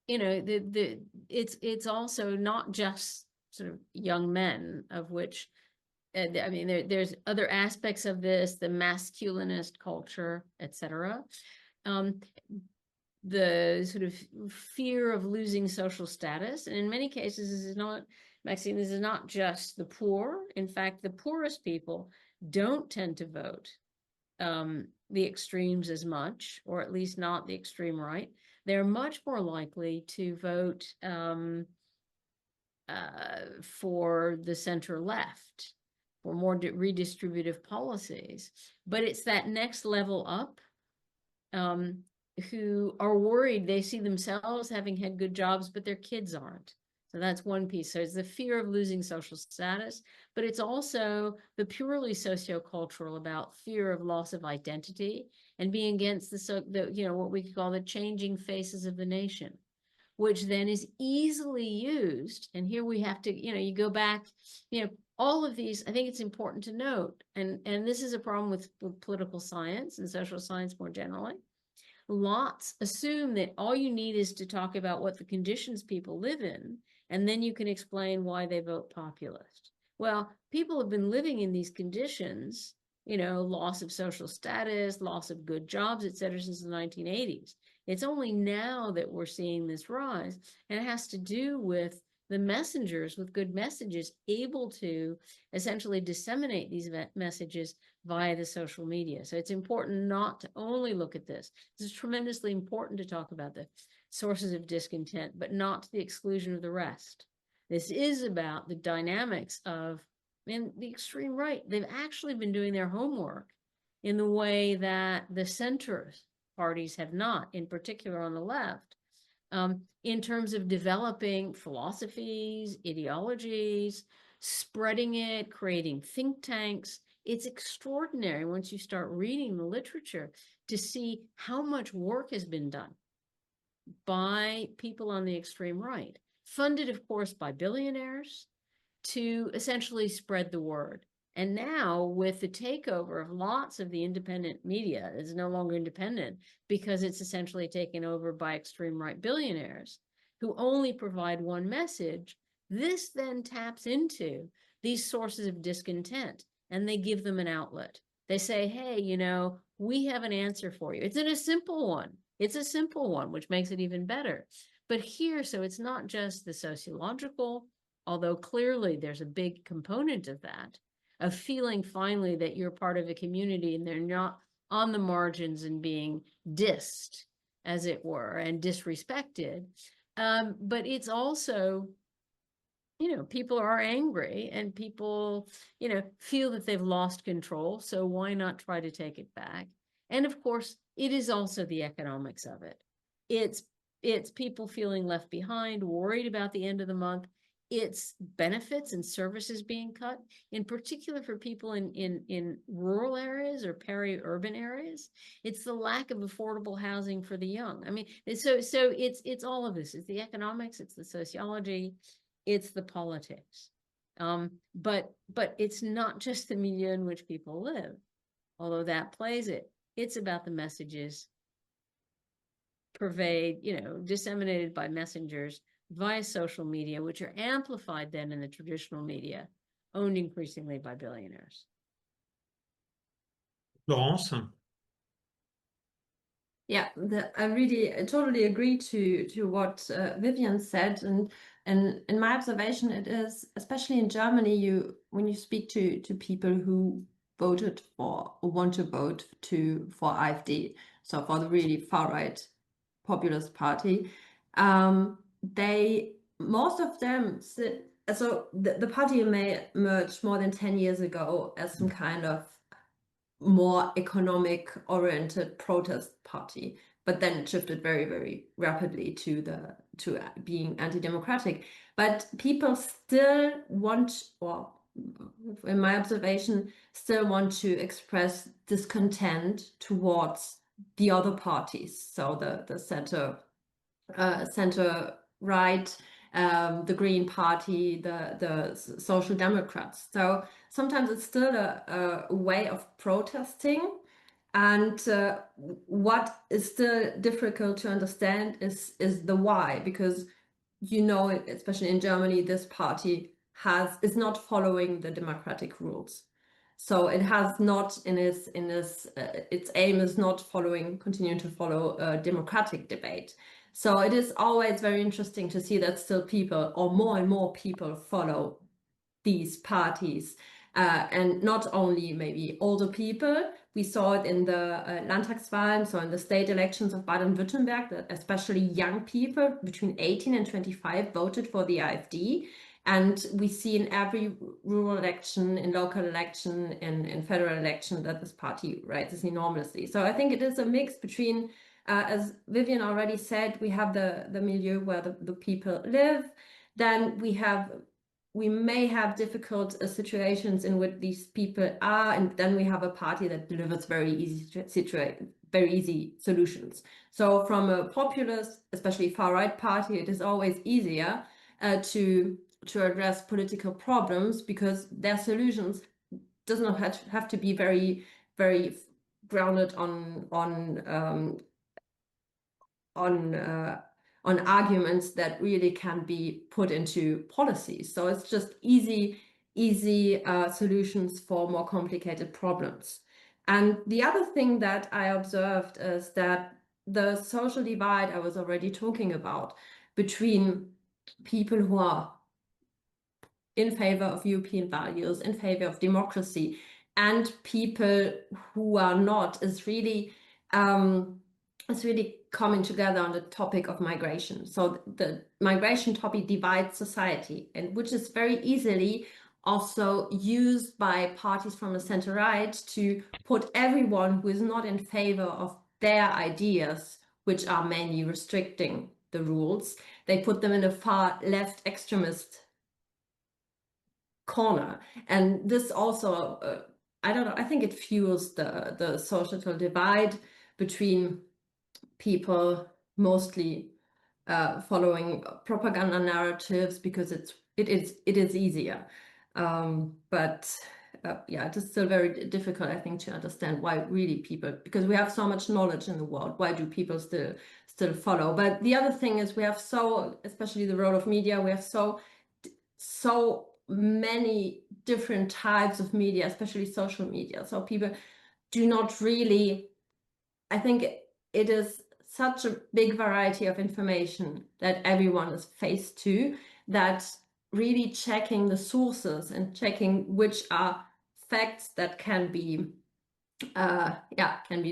it's also not just sort of young men, of which I mean there's other aspects of this, the masculinist culture, etc. The sort of fear of losing social status, and in many cases this is not, Maxime, this is not just the poor. In fact, the poorest people don't tend to vote the extremes as much, or at least not the extreme right. They're much more likely to vote for the center left, for more redistributive policies. But it's that next level up who are worried. They see themselves having had good jobs, but their kids aren't. So that's one piece. So it's the fear of losing social status, but it's also the purely sociocultural about fear of loss of identity and being against the what we could call the changing faces of the nation, which then is easily used. And here we have to, you go back, all of these, I think it's important to note, and this is a problem with political science and social science more generally. Lots assume that all you need is to talk about what the conditions people live in, and then you can explain why they vote populist. Well, people have been living in these conditions, loss of social status, loss of good jobs, et cetera, since the 1980s. It's only now that we're seeing this rise, and it has to do with the messengers with good messages able to essentially disseminate these messages via the social media. So it's important not to only look at this. This is tremendously important to talk about the sources of discontent, but not to the exclusion of the rest. This is about the dynamics of the extreme right. They've actually been doing their homework in the way that the center parties have not, in particular on the left, in terms of developing philosophies, ideologies, spreading it, creating think tanks. It's extraordinary once you start reading the literature to see how much work has been done by people on the extreme right, funded, of course, by billionaires, to essentially spread the word. And now, with the takeover of lots of the independent media, is no longer independent because it's essentially taken over by extreme right billionaires who only provide one message. This then taps into these sources of discontent, and they give them an outlet. They say, hey, we have an answer for you. It's a simple one. It's a simple one, which makes it even better. But here, so it's not just the sociological, although clearly there's a big component of that, of feeling finally that you're part of a community and they're not on the margins and being dissed, as it were, and disrespected. But it's also, people are angry and people, feel that they've lost control. So why not try to take it back? And of course, it is also the economics of it. It's people feeling left behind, worried about the end of the month. It's benefits and services being cut, in particular for people in rural areas or peri-urban areas. It's the lack of affordable housing for the young. I mean, so it's all of this. It's the economics, it's the sociology, it's the politics. But it's not just the milieu in which people live, although that plays it. It's about the messages disseminated by messengers via social media, which are amplified then in the traditional media, owned increasingly by billionaires. Florence? Yeah, I totally agree to what Vivian said, and in my observation, it is especially in Germany. When you speak to people who voted for or want to vote for AfD, so for the really far right populist party, most of them so the party may emerged more than 10 years ago as some kind of more economic oriented protest party, but then it shifted very, very rapidly to being anti-democratic. But people still want, or in my observation, still want to express discontent towards the other parties. So the center right, the Green Party, the Social Democrats. So sometimes it's still a way of protesting. And what is still difficult to understand is the why, because especially in Germany, this party is not following the democratic rules. So it has not its aim is not continuing to follow a democratic debate. So it is always very interesting to see that still people, or more and more people, follow these parties. And not only maybe older people. We saw it in the Landtagswahlen, so in the state elections of Baden-Württemberg, that especially young people between 18 and 25 voted for the AfD. And we see in every rural election, in local election, in federal election, that this party rises enormously. So I think it is a mix between, as Vivian already said, we have the milieu where the people live. Then we may have difficult situations in which these people are, and then we have a party that delivers very easy solutions. So from a populist, especially far-right party, it is always easier to address political problems, because their solutions does not have to be very, very grounded on arguments that really can be put into policies. So it's just easy solutions for more complicated problems. And the other thing that I observed is that the social divide I was already talking about between people who are in favor of European values, in favor of democracy, and people who are not, is really coming together on the topic of migration. So the migration topic divides society, and which is very easily also used by parties from the center right to put everyone who is not in favor of their ideas, which are mainly restricting the rules, they put them in a far left extremist corner. And this also, I don't know, I think it fuels the societal divide between people mostly following propaganda narratives, because it is easier. But yeah, it is still very difficult, I think, to understand why really people, because we have so much knowledge in the world, why do people still follow? But the other thing is, we have especially the role of media, we have so many different types of media, especially social media. So people do not really, I think it is such a big variety of information that everyone is faced to, that really checking the sources and checking which are facts that can be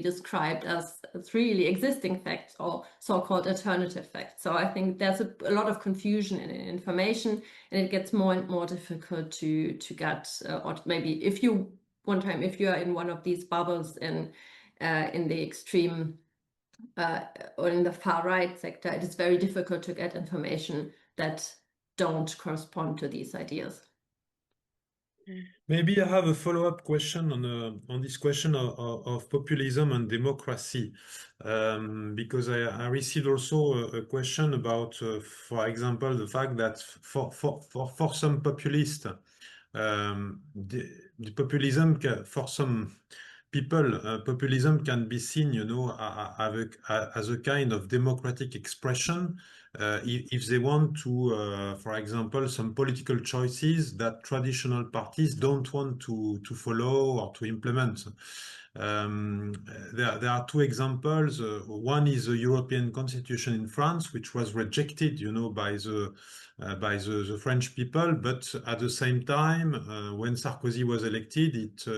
described as really existing facts or so-called alternative facts. So I think there's a lot of confusion in information, and it gets more and more difficult to get, or maybe if you are in one of these bubbles in the extreme or in the far right sector, it is very difficult to get information that don't correspond to these ideas. Maybe I have a follow-up question on this question of populism and democracy, because I received also a question about, for example, the fact that for some populists, the populism for some people, populism can be seen, you know, as a kind of democratic expression if they want to, for example, some political choices that traditional parties don't want to follow or to implement. There are two examples. One is the European Constitution in France, which was rejected, you know, by the French people, but at the same time, when Sarkozy was elected,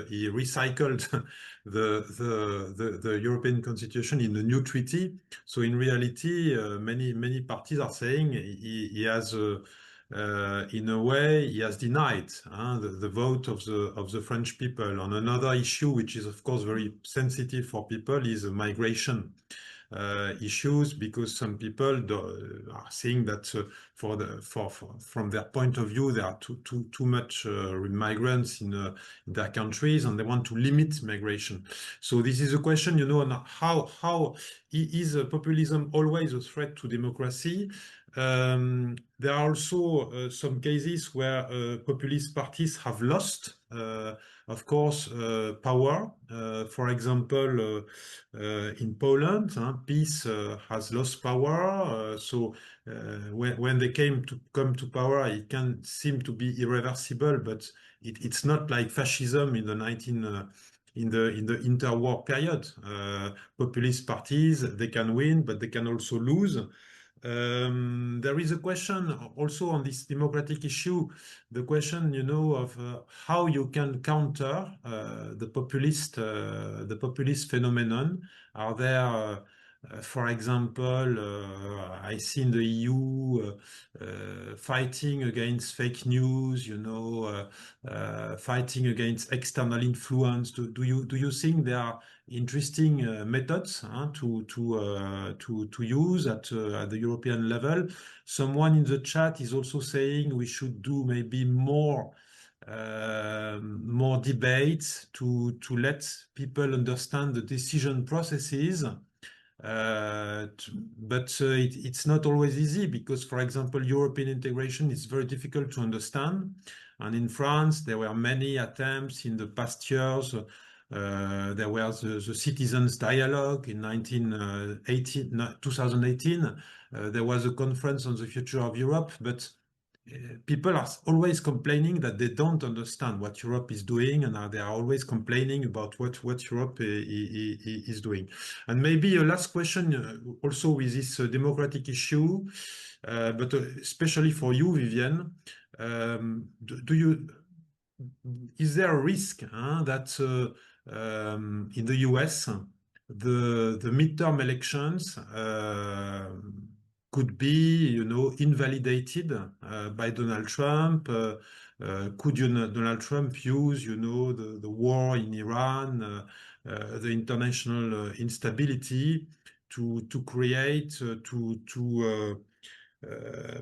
he recycled the European Constitution in a new treaty. So in reality, many parties are saying he has. In a way, he has denied the vote of the French people. On another issue, which is of course very sensitive for people, is migration issues, because some people are saying that from their point of view, there are too much migrants in their countries, and they want to limit migration. So this is a question, you know, on how is populism always a threat to democracy? There are also some cases where populist parties have lost, of course, power. For example, in Poland, PiS has lost power. So when they come to power, it can seem to be irreversible, but it's not like fascism in the in the interwar period. Populist parties, they can win, but they can also lose. There is a question also on this democratic issue, the question, you know, of how you can counter the populist phenomenon. Are there, for example, I see in the EU fighting against fake news, you know, fighting against external influence. Do you think there are interesting methods to use at the European level? Someone in the chat is also saying we should do maybe more debates to let people understand the decision processes. But it's not always easy, because, for example, European integration is very difficult to understand. And in France, there were many attempts in the past years. There was the citizens' dialogue in 2018. There was a conference on the future of Europe, but people are always complaining that they don't understand what Europe is doing, and they are always complaining about what Europe is doing. And maybe a last question also with this democratic issue, but especially for you, Vivienne, is there a risk that in the US, the midterm elections could be, you know, invalidated by Donald Trump? Could Donald Trump use, you know, the war in Iran, the international instability to create,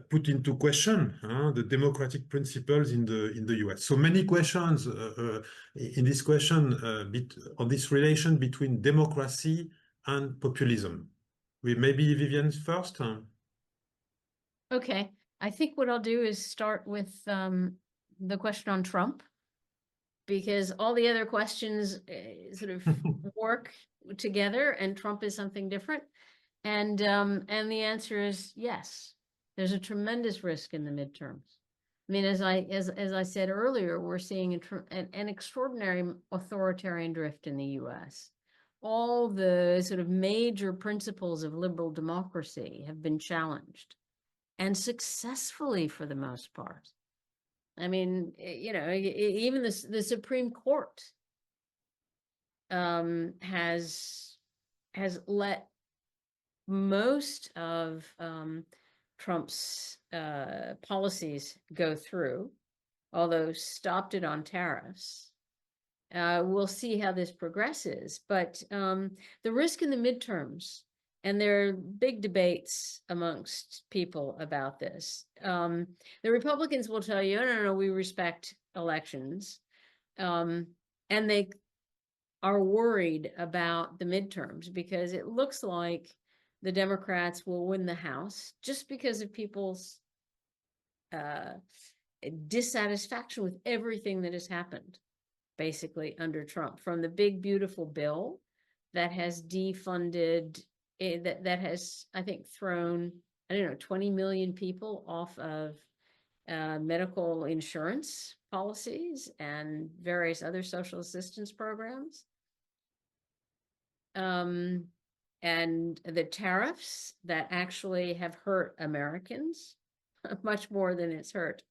put into question the democratic principles in the US? So many questions in this question on this relation between democracy and populism. Maybe Vivienne first. Okay, I think what I'll do is start with the question on Trump, because all the other questions sort of work together, and Trump is something different. And the answer is yes. There's a tremendous risk in the midterms. I mean, as I said earlier, we're seeing an extraordinary authoritarian drift in the US. All the sort of major principles of liberal democracy have been challenged, and successfully for the most part. I mean, you know, even the Supreme Court has let most of Trump's policies go through, although stopped it on tariffs. We'll see how this progresses, but the risk in the midterms, and there are big debates amongst people about this. The Republicans will tell you, no, we respect elections, and they are worried about the midterms because it looks like the Democrats will win the House just because of people's dissatisfaction with everything that has happened, basically, under Trump, from the big, beautiful bill that has defunded, that has, I think, thrown, I don't know, 20 million people off of medical insurance policies and various other social assistance programs. And the tariffs that actually have hurt Americans much more than it's hurt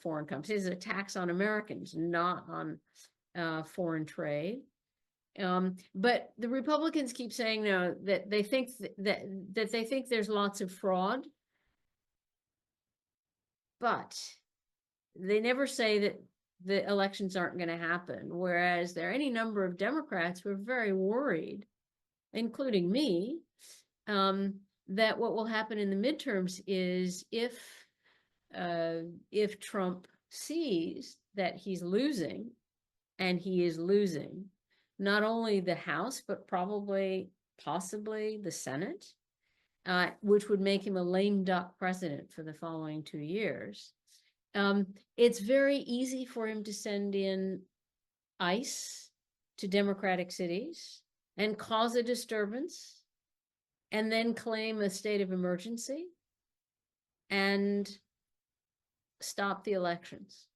foreign companies. It's a tax on Americans, not on foreign trade. But the Republicans keep saying no, that they think that they think there's lots of fraud, but they never say that the elections aren't going to happen. Whereas there are any number of Democrats who are very worried, including me, that what will happen in the midterms is if Trump sees that he's losing, and he is losing, not only the House, but possibly the Senate, which would make him a lame duck president for the following 2 years. It's very easy for him to send in ICE to Democratic cities and cause a disturbance, and then claim a state of emergency and stop the elections.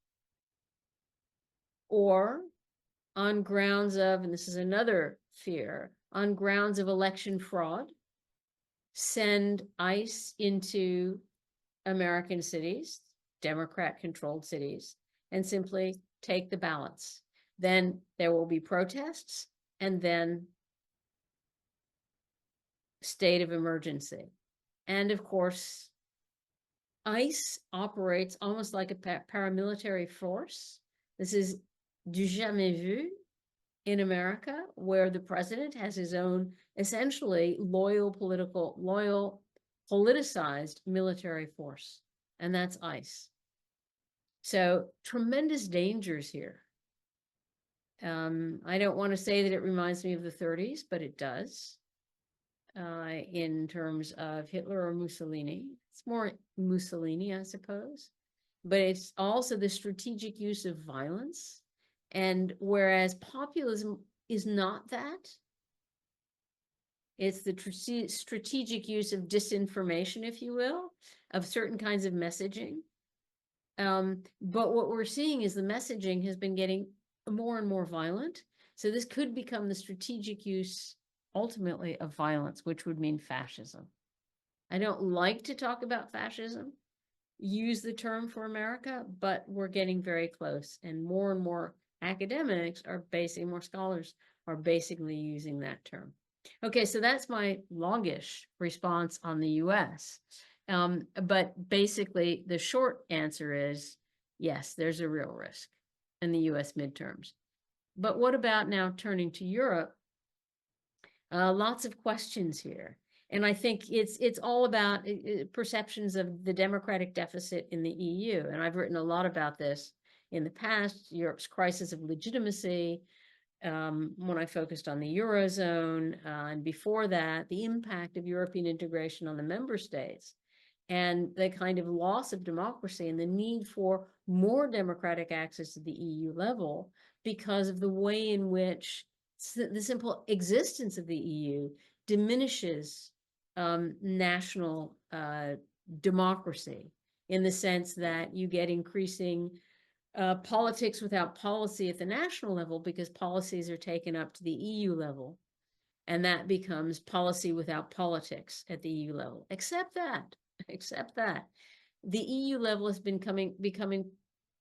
Or on grounds of, and this is another fear, on grounds of election fraud, send ICE into American cities, Democrat-controlled cities, and simply take the ballots. Then there will be protests, and then state of emergency. And of course, ICE operates almost like a paramilitary force. This is du jamais vu in America, where the president has his own essentially loyal politicized military force, and that's ICE. So tremendous dangers here. I don't want to say that it reminds me of the 30s, but it does, in terms of Hitler or Mussolini. It's more Mussolini, I suppose, but it's also the strategic use of violence. And whereas populism is not that, it's the strategic use of disinformation, if you will, of certain kinds of messaging. But what we're seeing is the messaging has been getting more and more violent. So this could become the strategic use, ultimately, of violence, which would mean fascism. I don't like to talk about fascism, use the term for America, but we're getting very close, and more academics are more scholars are basically using that term. Okay, so that's my longish response on the US. But basically, the short answer is yes, there's a real risk in the US midterms. But what about now turning to Europe? Lots of questions here. And I think it's all about perceptions of the democratic deficit in the EU. And I've written a lot about this in the past, Europe's crisis of legitimacy, when I focused on the Eurozone, and before that, the impact of European integration on the member states, and the kind of loss of democracy and the need for more democratic access to the EU level because of the way in which the simple existence of the EU diminishes national democracy, in the sense that you get increasing politics without policy at the national level, because policies are taken up to the EU level, and that becomes policy without politics at the EU level. Except that the EU level has been becoming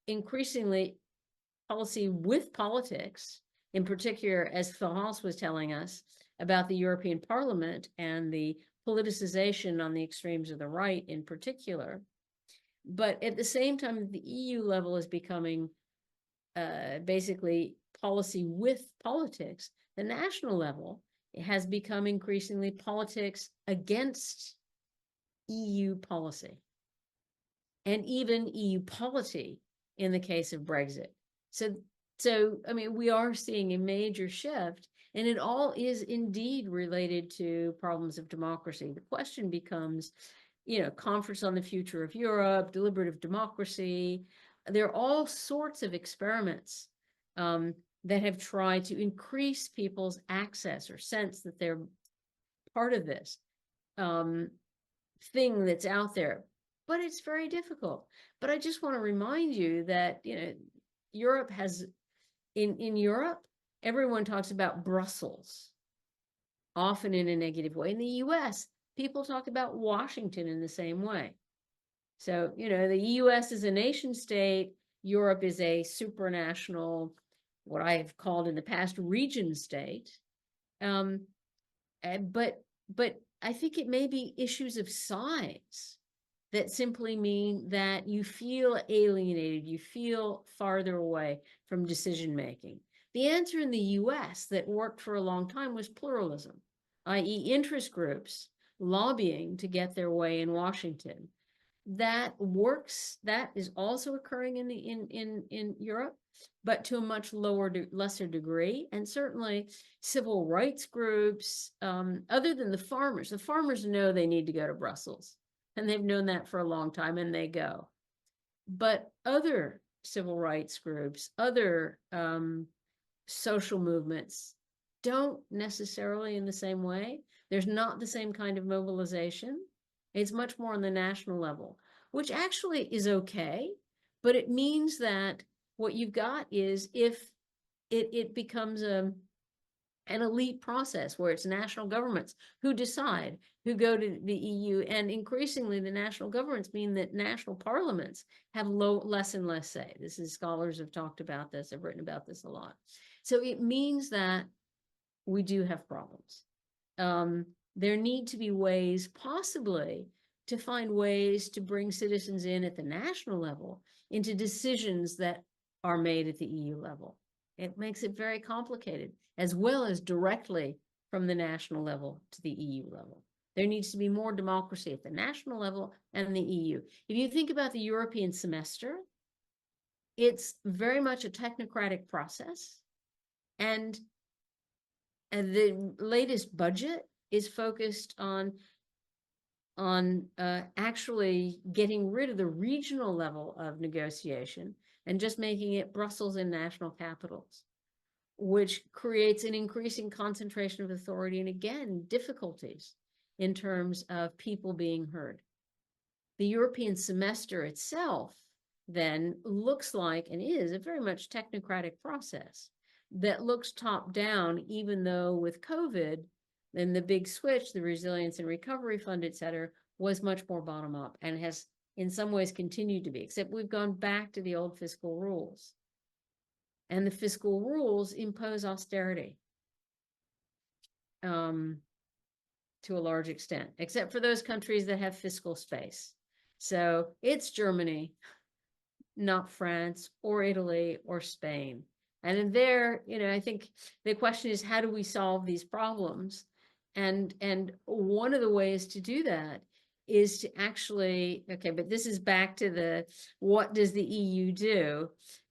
increasingly policy with politics, in particular, as Florence was telling us about the European Parliament and the politicization on the extremes of the right in particular. But at the same time, the EU level is becoming basically policy with politics. The national level has become increasingly politics against EU policy, and even EU polity in the case of Brexit. So I mean, we are seeing a major shift, and it all is indeed related to problems of democracy. The question becomes, Conference on the Future of Europe, Deliberative Democracy. There are all sorts of experiments that have tried to increase people's access or sense that they're part of this thing that's out there. But it's very difficult. But I just want to remind you that, Europe has, in Europe, everyone talks about Brussels, often in a negative way. In the US, people talk about Washington in the same way. So, the US is a nation state, Europe is a supranational, what I've called in the past, region state. But I think it may be issues of size that simply mean that you feel alienated, you feel farther away from decision making. The answer in the US that worked for a long time was pluralism, i.e. interest groups lobbying to get their way in Washington. That works, that is also occurring in Europe, but to a much lesser degree. And certainly civil rights groups, other than the farmers know they need to go to Brussels. And they've known that for a long time, and they go. But other civil rights groups, other social movements don't necessarily in the same way. There's not the same kind of mobilization. It's much more on the national level, which actually is okay. But it means that what you've got is, if it becomes an elite process where it's national governments who decide, who go to the EU, and increasingly the national governments mean that national parliaments have less and less say. Scholars have talked about this, have written about this a lot. So it means that we do have problems. There need to be ways, possibly, to find ways to bring citizens in at the national level into decisions that are made at the EU level. It makes it very complicated, as well as directly from the national level to the EU level. There needs to be more democracy at the national level and the EU. If you think about the European semester, it's very much a technocratic process. And the latest budget is focused on actually getting rid of the regional level of negotiation and just making it Brussels and national capitals, which creates an increasing concentration of authority and, again, difficulties in terms of people being heard. The European semester itself then looks like, and is, a very much technocratic process that looks top down, even though with COVID, then the big switch, the Resilience and Recovery Fund, et cetera, was much more bottom up, and has in some ways continued to be, except we've gone back to the old fiscal rules. And the fiscal rules impose austerity to a large extent, except for those countries that have fiscal space. So it's Germany, not France or Italy or Spain. And in there, I think the question is, how do we solve these problems? And one of the ways to do that is to actually, okay, but this is back to what does the EU do?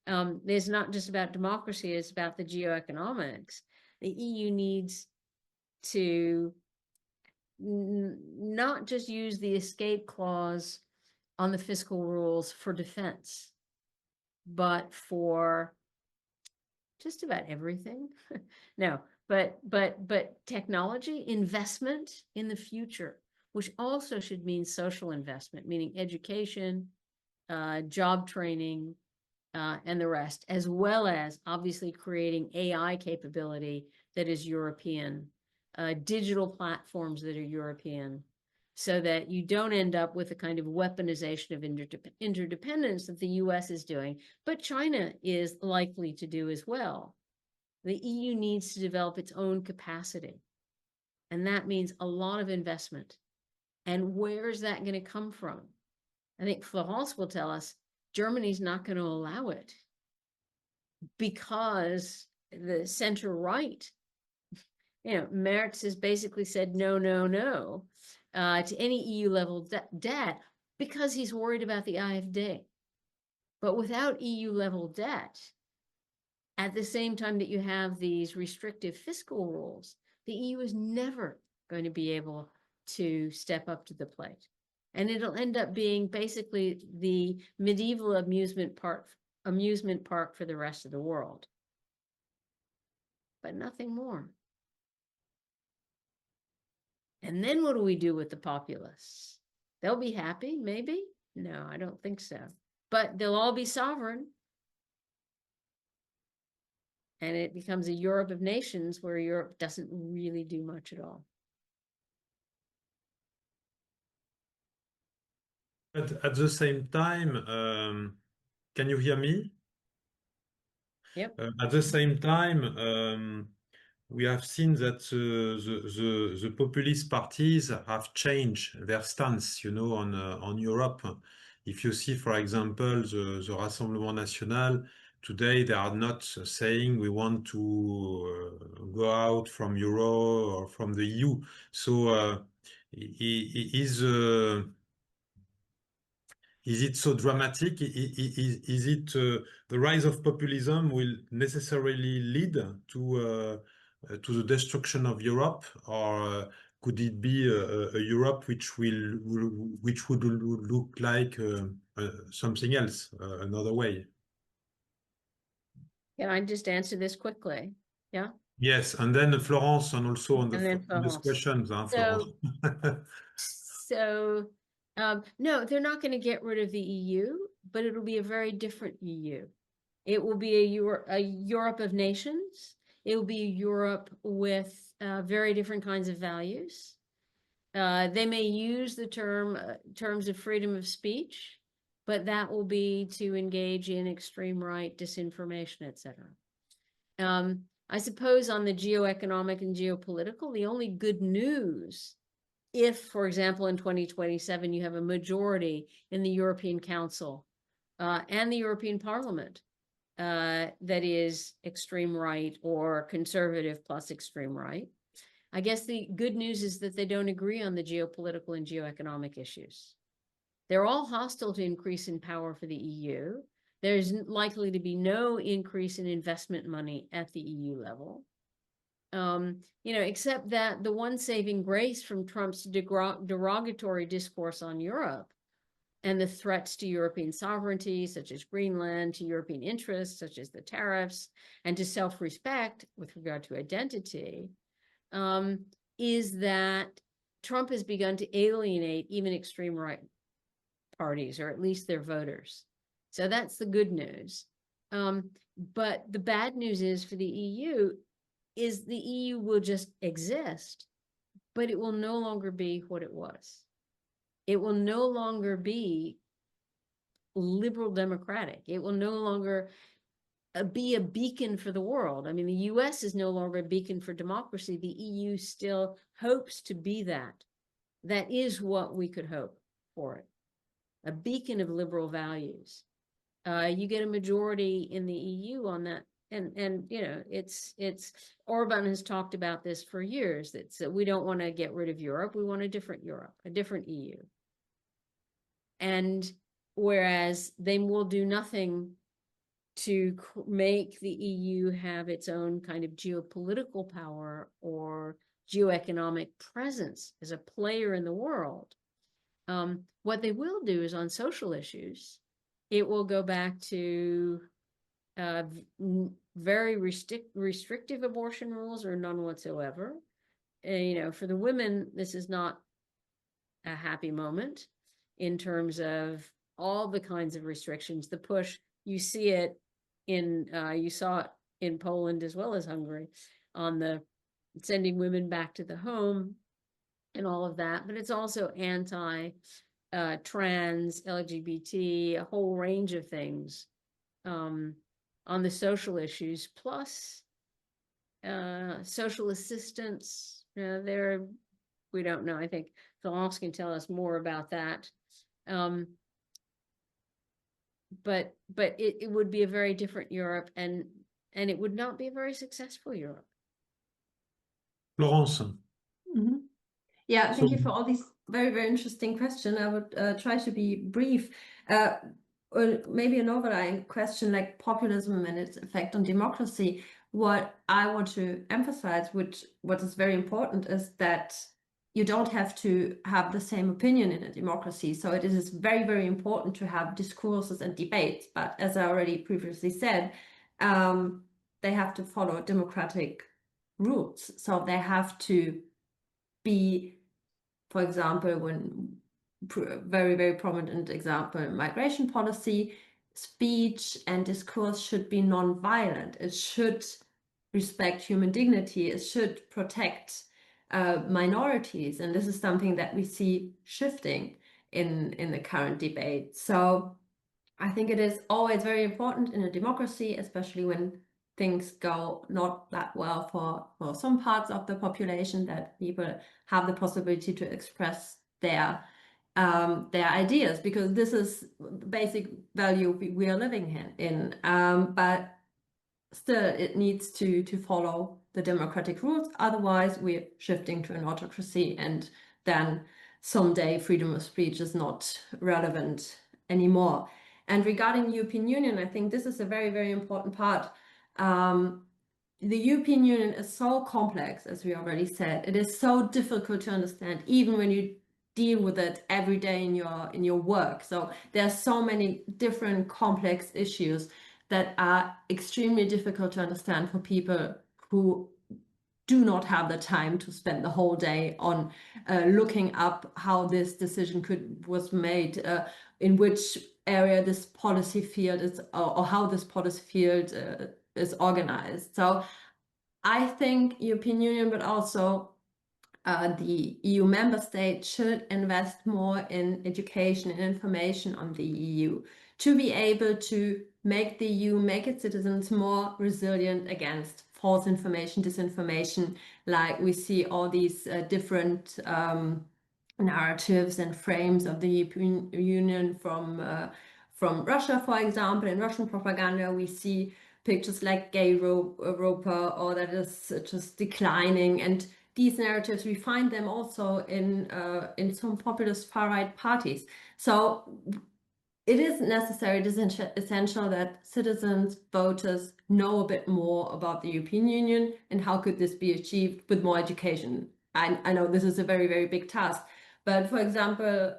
It's not just about democracy, it's about the geoeconomics. The EU needs to not just use the escape clause on the fiscal rules for defense, but for just about everything. No, but technology investment in the future, which also should mean social investment, meaning education, job training, and the rest, as well as obviously creating AI capability that is European, digital platforms that are European, so that you don't end up with a kind of weaponization of interdependence that the US is doing, but China is likely to do as well. The EU needs to develop its own capacity, and that means a lot of investment. And where is that going to come from? I think Florence will tell us Germany's not going to allow it, because the center right, Merz has basically said no, no, no to any EU level debt, because he's worried about the AfD. But without EU level debt, at the same time that you have these restrictive fiscal rules, the EU is never going to be able to step up to the plate. And it'll end up being basically the medieval amusement park for the rest of the world. But nothing more. And then what do we do with the populace? They'll be happy, maybe? No, I don't think so. But they'll all be sovereign. And it becomes a Europe of nations where Europe doesn't really do much at all. But at the same time, can you hear me? Yep. At the same time, we have seen that the populist parties have changed their stance, on Europe. If you see, for example, the Rassemblement National, today they are not saying we want to go out from Euro or from the EU. So is it so dramatic? Is it the rise of populism will necessarily lead to the destruction of Europe, or could it be a Europe which would look like something else, another way? Can I just answer this quickly? Yeah. Yes, and then Florence, and also on And then on these Florence. questions, So- Florence. No, they're not going to get rid of the EU, but it'll be a very different EU. It will be a Europe of nations. It will be a Europe with very different kinds of values. They may use the terms of freedom of speech, but that will be to engage in extreme right, disinformation, etc. I suppose on the geoeconomic and geopolitical, the only good news, if, for example, in 2027, you have a majority in the European Council and the European Parliament that is extreme right or conservative plus extreme right, I guess the good news is that they don't agree on the geopolitical and geoeconomic issues. They're all hostile to increase in power for the EU. There's likely to be no increase in investment money at the EU level. Except that the one saving grace from Trump's derogatory discourse on Europe and the threats to European sovereignty, such as Greenland, to European interests, such as the tariffs, and to self-respect with regard to identity, is that Trump has begun to alienate even extreme right parties, or at least their voters. So that's the good news. But the bad news is for the EU is the EU will just exist, but it will no longer be what it was. It will no longer be liberal democratic. It will no longer be a beacon for the world. I mean, the US is no longer a beacon for democracy. The EU still hopes to be that. That is what we could hope for it. A beacon of liberal values. You get a majority in the EU on that. And it's Orban has talked about this for years, that we don't want to get rid of Europe. We want a different Europe, a different EU. And whereas they will do nothing to make the EU have its own kind of geopolitical power or geoeconomic presence as a player in the world, what they will do is on social issues, it will go back to very restrictive abortion rules or none whatsoever. For the women, this is not a happy moment in terms of all the kinds of restrictions, the push. You see it you saw it in Poland as well as Hungary on the sending women back to the home and all of that, but it's also anti trans, LGBT, a whole range of things on the social issues, plus social assistance. We don't know. I think Florence can tell us more about that. But it would be a very different Europe, and it would not be a very successful Europe. Florence. Mm-hmm. Yeah, thank you for all these very, very interesting questions. I would try to be brief. Or maybe an overlying question like populism and its effect on democracy. What I want to emphasize, what is very important, is that you don't have to have the same opinion in a democracy. So it is very, very important to have discourses and debates. But as I already previously said, they have to follow democratic rules. So they have to be, for example, when very, very prominent example, migration policy, speech and discourse should be non-violent. It should respect human dignity. It should protect minorities. And this is something that we see shifting in the current debate. So I think it is always very important in a democracy, especially when things go not that well for some parts of the population, that people have the possibility to express their ideas, because this is the basic value we are living in. But still, it needs to follow the democratic rules. Otherwise, we're shifting to an autocracy, and then someday freedom of speech is not relevant anymore. And regarding European Union, I think this is a very, very important part. The European Union is so complex, as we already said. It is so difficult to understand, even when you deal with it every day in your work. So there are so many different complex issues that are extremely difficult to understand for people who do not have the time to spend the whole day on looking up how this decision was made, in which area this policy field is, or how this policy field is organized. So I think European Union, but also the EU member states should invest more in education and information on the EU to be able to make the EU, make its citizens more resilient against false information, disinformation, like we see all these different narratives and frames of the European Union from Russia, for example. In Russian propaganda, we see pictures like gay Europa, or that is just declining. And these narratives, we find them also in some populist far-right parties. So it is necessary, it is essential that citizens, voters know a bit more about the European Union, and how could this be achieved with more education. I know this is a very, very big task, but for example,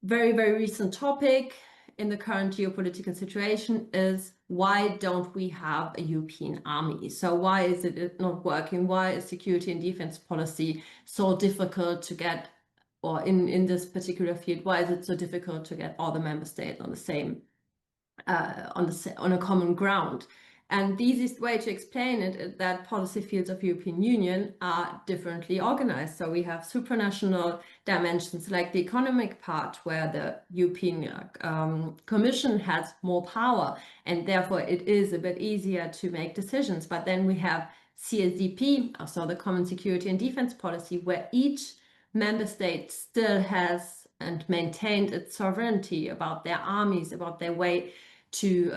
very, very recent topic in the current geopolitical situation is, why don't we have a European army? So why is it not working? Why is security and defense policy so difficult to get, or in this particular field, why is it so difficult to get all the member states on the same, on a common ground? And the easiest way to explain it is that policy fields of European Union are differently organized. So we have supranational dimensions, like the economic part, where the European Commission has more power, and therefore it is a bit easier to make decisions. But then we have CSDP, also the Common Security and Defense Policy, where each member state still has and maintained its sovereignty about their armies, about their way to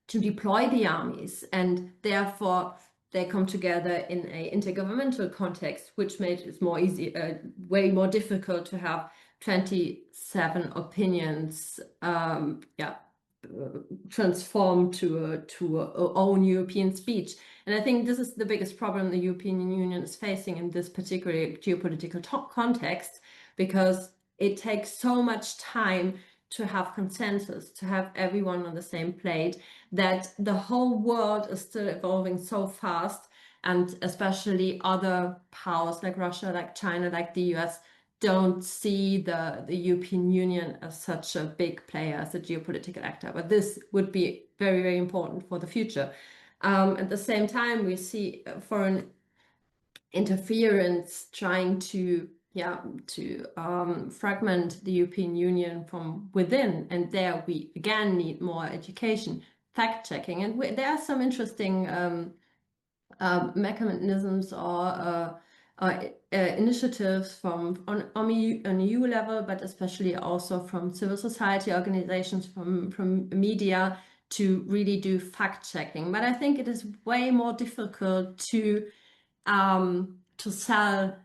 deploy the armies, and therefore they come together in an intergovernmental context, which made it more easy, way more difficult to have 27 opinions, transformed to a own European speech. And I think this is the biggest problem the European Union is facing in this particular geopolitical context, because it takes so much time to have consensus, to have everyone on the same plate, that the whole world is still evolving so fast, and especially other powers like Russia, like China, like the US, don't see the European Union as such a big player, as a geopolitical actor. But this would be very, very important for the future. At the same time, we see foreign interference trying to fragment the European Union from within, and there we again need more education, fact-checking, and there are some interesting mechanisms or initiatives on EU level, but especially also from civil society organizations, from media, to really do fact-checking. But I think it is way more difficult to sell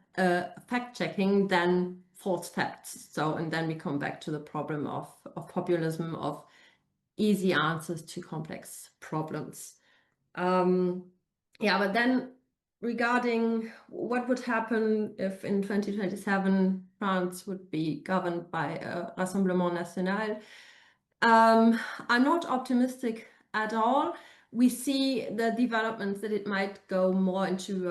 fact-checking than false facts. So, and then we come back to the problem of populism, of easy answers to complex problems. But then regarding what would happen if in 2027 France would be governed by a Rassemblement National, I'm not optimistic at all. We see the developments that it might go more into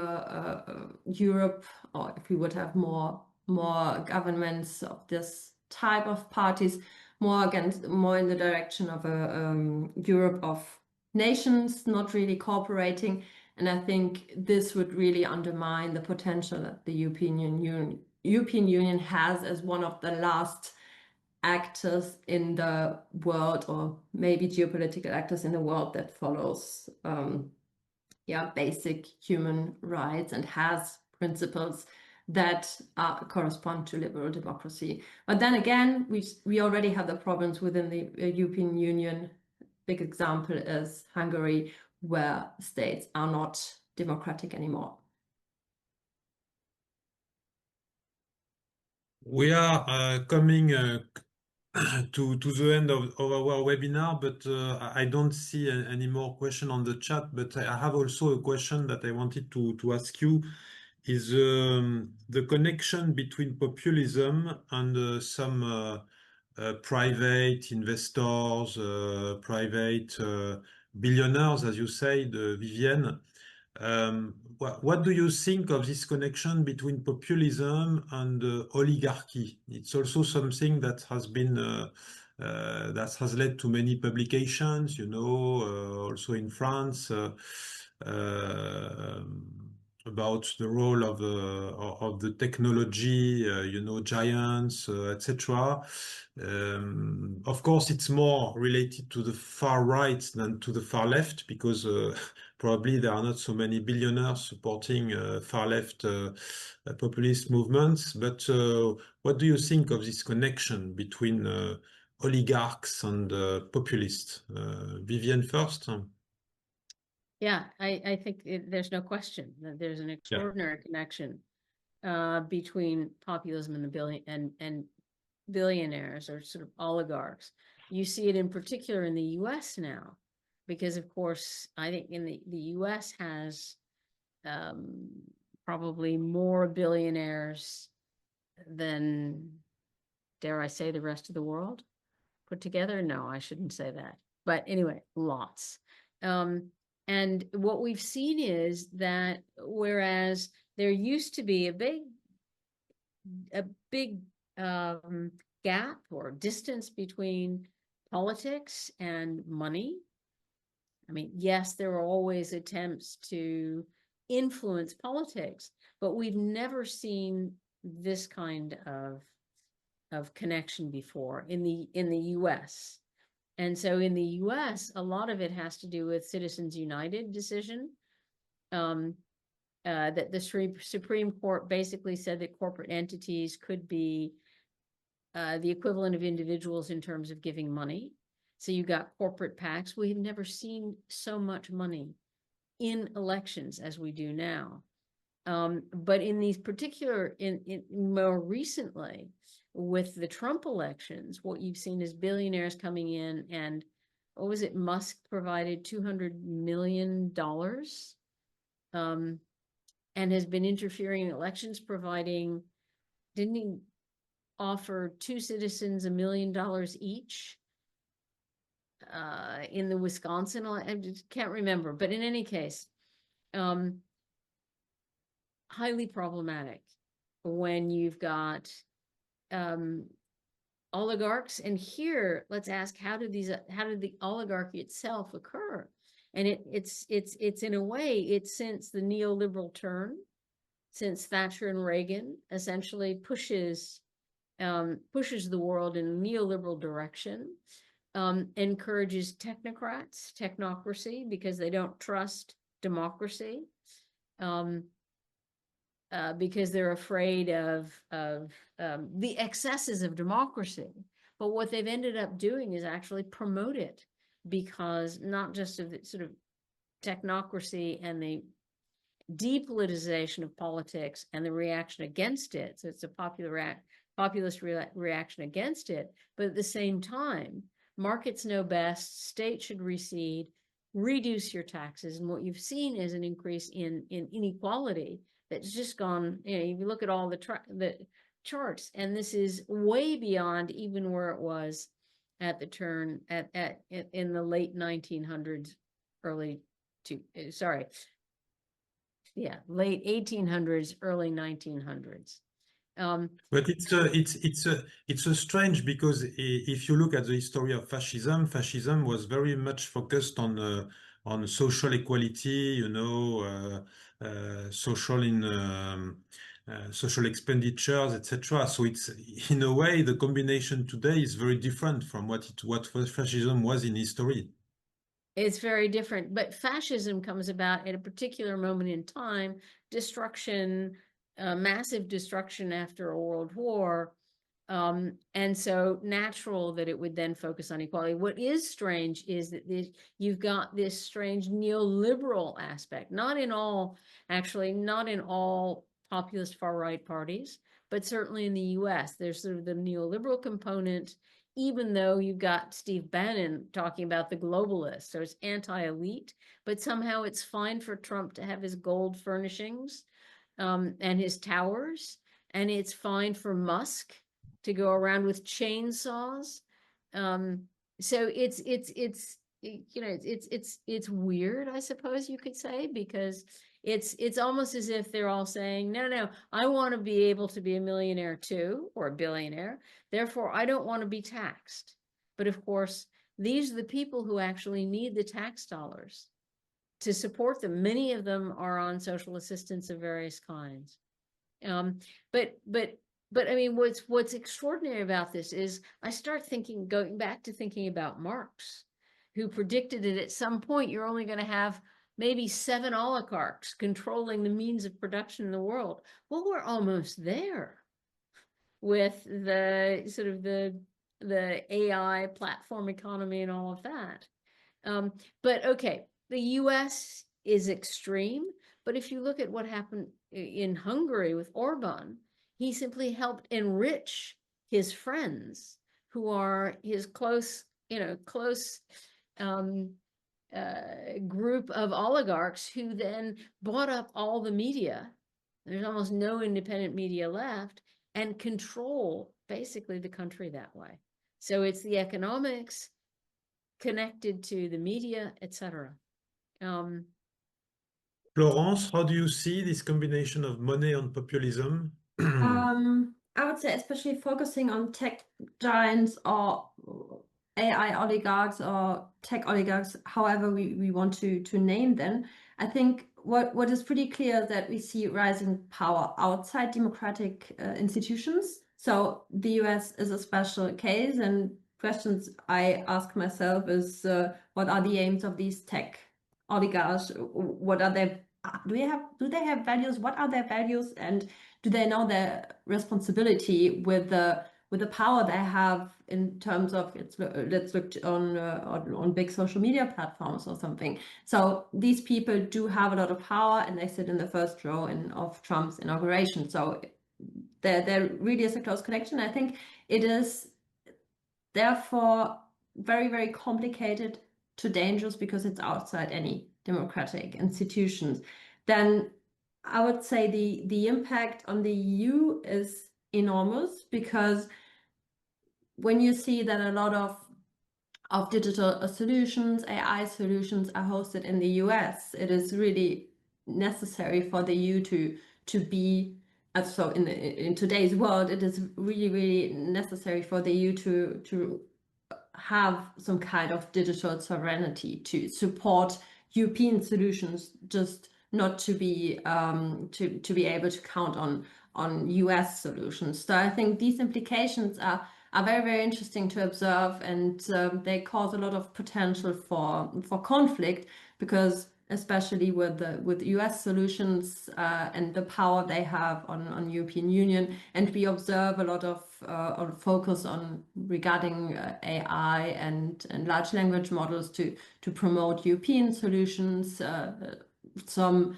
Europe, or if we would have more governments of this type of parties, more in the direction of a Europe of nations, not really cooperating. And I think this would really undermine the potential that the European Union has as one of the last actors in the world, or maybe geopolitical actors in the world, that follows basic human rights and has principles that correspond to liberal democracy. But then again, we already have the problems within the European Union. Big example is Hungary, where states are not democratic anymore. We are coming to the end of our webinar, but I don't see any more question on the chat. But I have also a question that I wanted to ask you, is the connection between populism and some private investors, private billionaires, as you said, Vivienne. What do you think of this connection between populism and oligarchy? It's also something that has been that has led to many publications, you know, also in France, about the role of the technology, you know, giants, etc. Of course, it's more related to the far right than to the far left, because probably there are not so many billionaires supporting far left populist movements. But what do you think of this connection between oligarchs and populists? Vivienne first. Yeah, I think there's no question that there's an extraordinary connection between populism and the billionaires, or sort of oligarchs. You see it in particular in the US now, because of course I think in the US has probably more billionaires than, dare I say, the rest of the world put together. No, I shouldn't say that, but anyway, lots. And what we've seen is that whereas there used to be a big gap or distance between politics and money. I mean, yes, there are always attempts to influence politics, but we've never seen this kind of connection before in the US. And so in the US, a lot of it has to do with Citizens United decision, that the Supreme Court basically said that corporate entities could be the equivalent of individuals in terms of giving money. So you got corporate PACs. We've never seen so much money in elections as we do now. But in these particular, in more recently, with the Trump elections, what you've seen is billionaires coming in, and what was it? Musk provided $200 million and has been interfering in elections, didn't he offer two citizens $1 million each in the Wisconsin? I just can't remember, but in any case, highly problematic when you've got oligarchs. And here, let's ask, how did the oligarchy itself occur? And it's in a way, it's since the neoliberal turn, since Thatcher and Reagan essentially pushes the world in a neoliberal direction, encourages technocracy, because they don't trust democracy, because they're afraid of the excesses of democracy. But what they've ended up doing is actually promote it, because not just of the sort of technocracy and the depoliticization of politics and the reaction against it. So it's a populist reaction against it. But at the same time, markets know best, states should recede, reduce your taxes. And what you've seen is an increase in inequality that's just gone, if you look at all the charts, and this is way beyond even where it was at the turn in the late 1900s, late 1800s, early 1900s. But it's a strange, because if you look at the history of fascism was very much focused on social equality, social expenditures, etc. So it's, in a way, the combination today is very different from what fascism was in history. It's very different, but fascism comes about at a particular moment in time, destruction, massive destruction after a world war. And so natural that it would then focus on equality. What is strange is that you've got this strange neoliberal aspect, not in all populist far-right parties, but certainly in the US, there's sort of the neoliberal component, even though you've got Steve Bannon talking about the globalists. So it's anti-elite, but somehow it's fine for Trump to have his gold furnishings and his towers, and it's fine for Musk to go around with chainsaws. So it's weird, I suppose you could say, because it's almost as if they're all saying, no, I want to be able to be a millionaire too, or a billionaire. Therefore, I don't want to be taxed. But of course, these are the people who actually need the tax dollars to support them. Many of them are on social assistance of various kinds. But I mean, what's extraordinary about this is I start going back to thinking about Marx, who predicted that at some point you're only going to have maybe 7 oligarchs controlling the means of production in the world. Well, we're almost there with the sort of the AI platform economy and all of that. But okay, the US is extreme, but if you look at what happened in Hungary with Orban, he simply helped enrich his friends who are his close group of oligarchs, who then bought up all the media. There's almost no independent media left, and control basically the country that way. So it's the economics connected to the media, etc. Florence, how do you see this combination of money and populism? I would say, especially focusing on tech giants or AI oligarchs or tech oligarchs, however we want to name them, I think what is pretty clear is that we see rising power outside democratic institutions. So the US is a special case, and questions I ask myself is, what are the aims of these tech oligarchs? What are their do they have values? What are their values? And do they know their responsibility with the power they have in terms of, let's look on big social media platforms or something. So these people do have a lot of power, and they sit in the first row of Trump's inauguration. So there really is a close connection. I think it is therefore very, very complicated to dangerous because it's outside any democratic institutions. Then I would say the impact on the EU is enormous, because when you see that a lot of digital solutions, AI solutions are hosted in the US, it is really necessary for the EU to be, so in today's world, it is really, really necessary for the EU to have some kind of digital sovereignty to support European solutions, just not to be able to count on US solutions. So I think these implications are very, very interesting to observe, and they cause a lot of potential for conflict, because especially with US solutions and the power they have on European Union, and we observe a lot of focus on regarding AI and large language models to promote European solutions. Some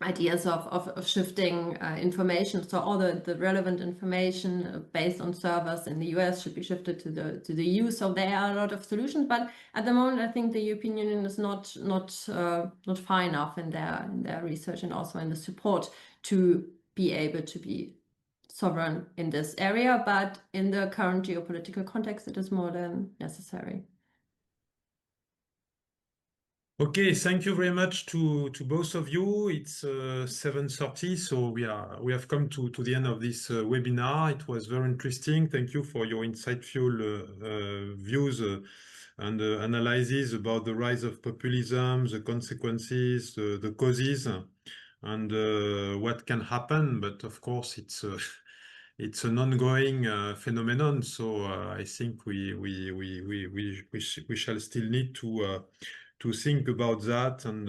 ideas of shifting information. So all the relevant information based on servers in the US should be shifted to the EU. So there are a lot of solutions, but at the moment, I think the European Union is not far enough in their research and also in the support to be able to be sovereign in this area. But in the current geopolitical context, it is more than necessary. Okay, thank you very much to both of you. It's 7:30, so we have come to the end of this webinar. It was very interesting. Thank you for your insightful views and analyses about the rise of populism, the consequences, the causes, and what can happen. But of course, it's an ongoing phenomenon. So I think we shall still need to think about that and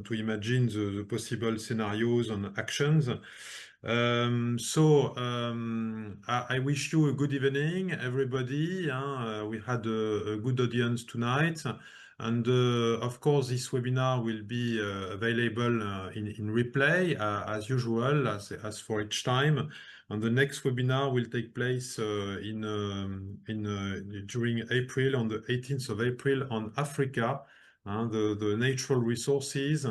to imagine the possible scenarios and actions. I wish you a good evening, everybody. We had a good audience tonight. And of course, this webinar will be available in replay as usual, as for each time. And the next webinar will take place during April, on the 18th of April, on Africa. The natural resources,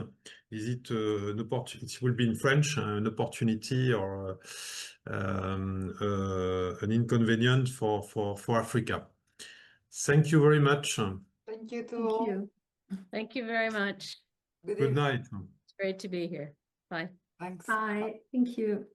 is it an opportunity? It will be in French, an opportunity or an inconvenience for Africa. Thank you very much. Thank you to Thank all. you. Thank you very much. Good Good evening. night. It's great to be here. Bye. Thanks. Bye. Thank you.